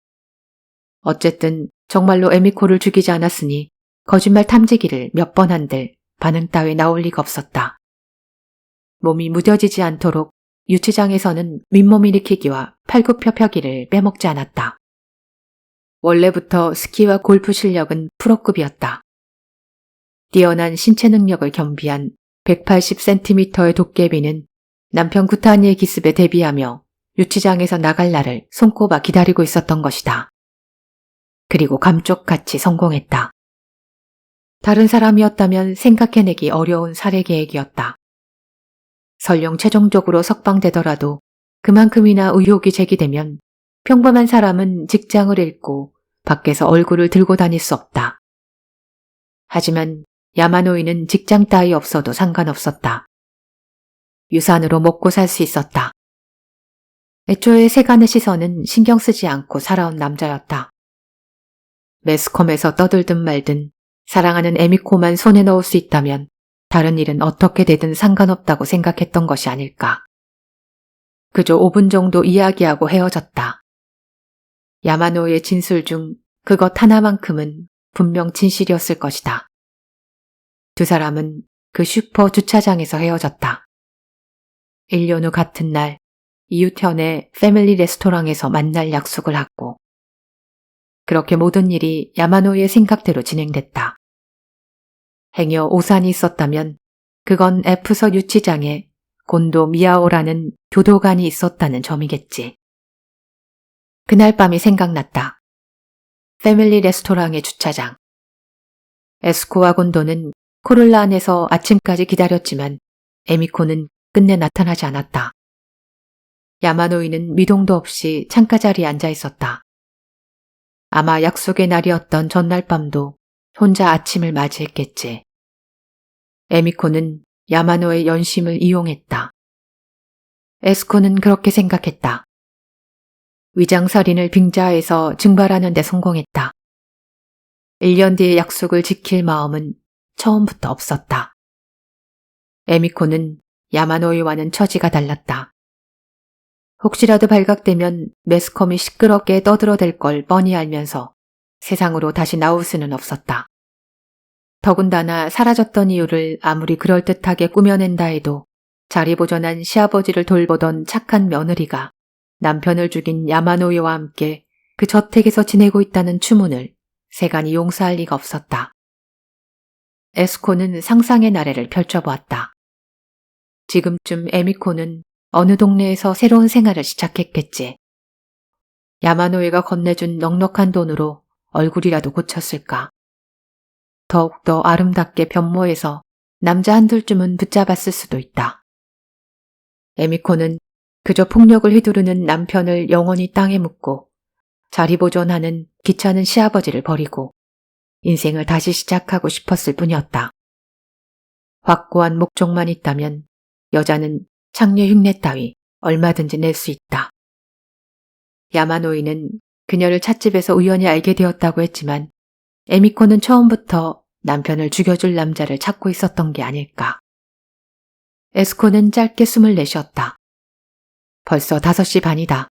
어쨌든 정말로 에미코를 죽이지 않았으니 거짓말 탐지기를 몇 번 한들 반응 따위 나올 리가 없었다. 몸이 무뎌지지 않도록 유치장에서는 윗몸 일으키기와 팔굽혀펴기를 빼먹지 않았다. 원래부터 스키와 골프 실력은 프로급이었다. 뛰어난 신체 능력을 겸비한 180cm의 도깨비는 남편 구타니의 기습에 대비하며 유치장에서 나갈 날을 손꼽아 기다리고 있었던 것이다. 그리고 감쪽같이 성공했다. 다른 사람이었다면 생각해내기 어려운 살해 계획이었다. 설령 최종적으로 석방되더라도 그만큼이나 의혹이 제기되면 평범한 사람은 직장을 잃고 밖에서 얼굴을 들고 다닐 수 없다. 하지만 야마노이는 직장 따위 없어도 상관없었다. 유산으로 먹고 살 수 있었다. 애초에 세간의 시선은 신경 쓰지 않고 살아온 남자였다. 매스컴에서 떠들든 말든 사랑하는 에미코만 손에 넣을 수 있다면 다른 일은 어떻게 되든 상관없다고 생각했던 것이 아닐까. 그저 5분 정도 이야기하고 헤어졌다. 야마노의 진술 중 그것 하나만큼은 분명 진실이었을 것이다. 두 사람은 그 슈퍼 주차장에서 헤어졌다. 1년 후 같은 날 이웃현의 패밀리 레스토랑에서 만날 약속을 하고 그렇게 모든 일이 야마노의 생각대로 진행됐다. 행여 오산이 있었다면 그건 F서 유치장에 곤도 미야오라는 교도관이 있었다는 점이겠지. 그날 밤이 생각났다. 패밀리 레스토랑의 주차장. 에스코와 곤도는 코를라 안에서 아침까지 기다렸지만 에미코는 끝내 나타나지 않았다. 야마노이는 미동도 없이 창가 자리에 앉아 있었다. 아마 약속의 날이었던 전날 밤도 혼자 아침을 맞이했겠지. 에미코는 야마노의 연심을 이용했다. 에스코는 그렇게 생각했다. 위장살인을 빙자해서 증발하는 데 성공했다. 1년 뒤의 약속을 지킬 마음은 처음부터 없었다. 에미코는 야마노이와는 처지가 달랐다. 혹시라도 발각되면 매스컴이 시끄럽게 떠들어댈 걸 뻔히 알면서 세상으로 다시 나올 수는 없었다. 더군다나 사라졌던 이유를 아무리 그럴듯하게 꾸며낸다 해도 자리보전한 시아버지를 돌보던 착한 며느리가 남편을 죽인 야마노이와 함께 그 저택에서 지내고 있다는 추문을 세간이 용서할 리가 없었다. 에스코는 상상의 나래를 펼쳐보았다. 지금쯤 에미코는 어느 동네에서 새로운 생활을 시작했겠지. 야마노이가 건네준 넉넉한 돈으로 얼굴이라도 고쳤을까. 더욱더 아름답게 변모해서 남자 한둘쯤은 붙잡았을 수도 있다. 에미코는 그저 폭력을 휘두르는 남편을 영원히 땅에 묻고 자리보존하는 귀찮은 시아버지를 버리고 인생을 다시 시작하고 싶었을 뿐이었다. 확고한 목적만 있다면 여자는 창녀 흉내 따위 얼마든지 낼 수 있다. 야마노이는 그녀를 찻집에서 우연히 알게 되었다고 했지만 에미코는 처음부터 남편을 죽여줄 남자를 찾고 있었던 게 아닐까. 에스코는 짧게 숨을 내쉬었다. 벌써 5시 반이다.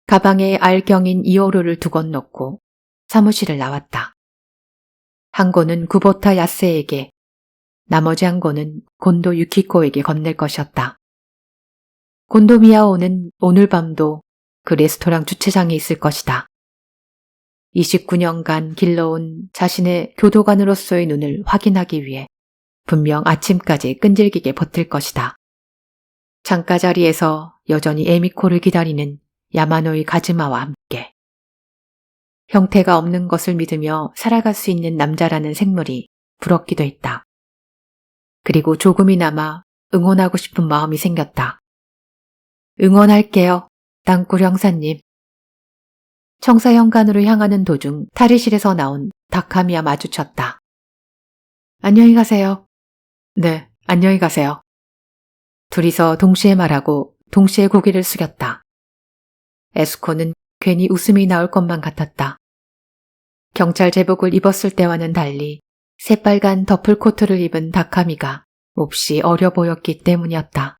가방에 알경인 이오르를 두 권 넣고 사무실을 나왔다. 항고는 구보타 야스에게 나머지 한 권은 곤도 유키코에게 건넬 것이었다. 곤도 미야오는 오늘 밤도 그 레스토랑 주차장에 있을 것이다. 29년간 길러온 자신의 교도관으로서의 눈을 확인하기 위해 분명 아침까지 끈질기게 버틸 것이다. 창가 자리에서 여전히 에미코를 기다리는 야마노의 가즈마와 함께 형태가 없는 것을 믿으며 살아갈 수 있는 남자라는 생물이 부럽기도 했다. 그리고 조금이나마 응원하고 싶은 마음이 생겼다. 응원할게요, 땅굴 형사님. 청사현관으로 향하는 도중 탈의실에서 나온 다카미와 마주쳤다. 안녕히 가세요. 네, 안녕히 가세요. 둘이서 동시에 말하고 동시에 고개를 숙였다. 에스코는 괜히 웃음이 나올 것만 같았다. 경찰 제복을 입었을 때와는 달리 새빨간 더플코트를 입은 다카미가 몹시 어려 보였기 때문이었다.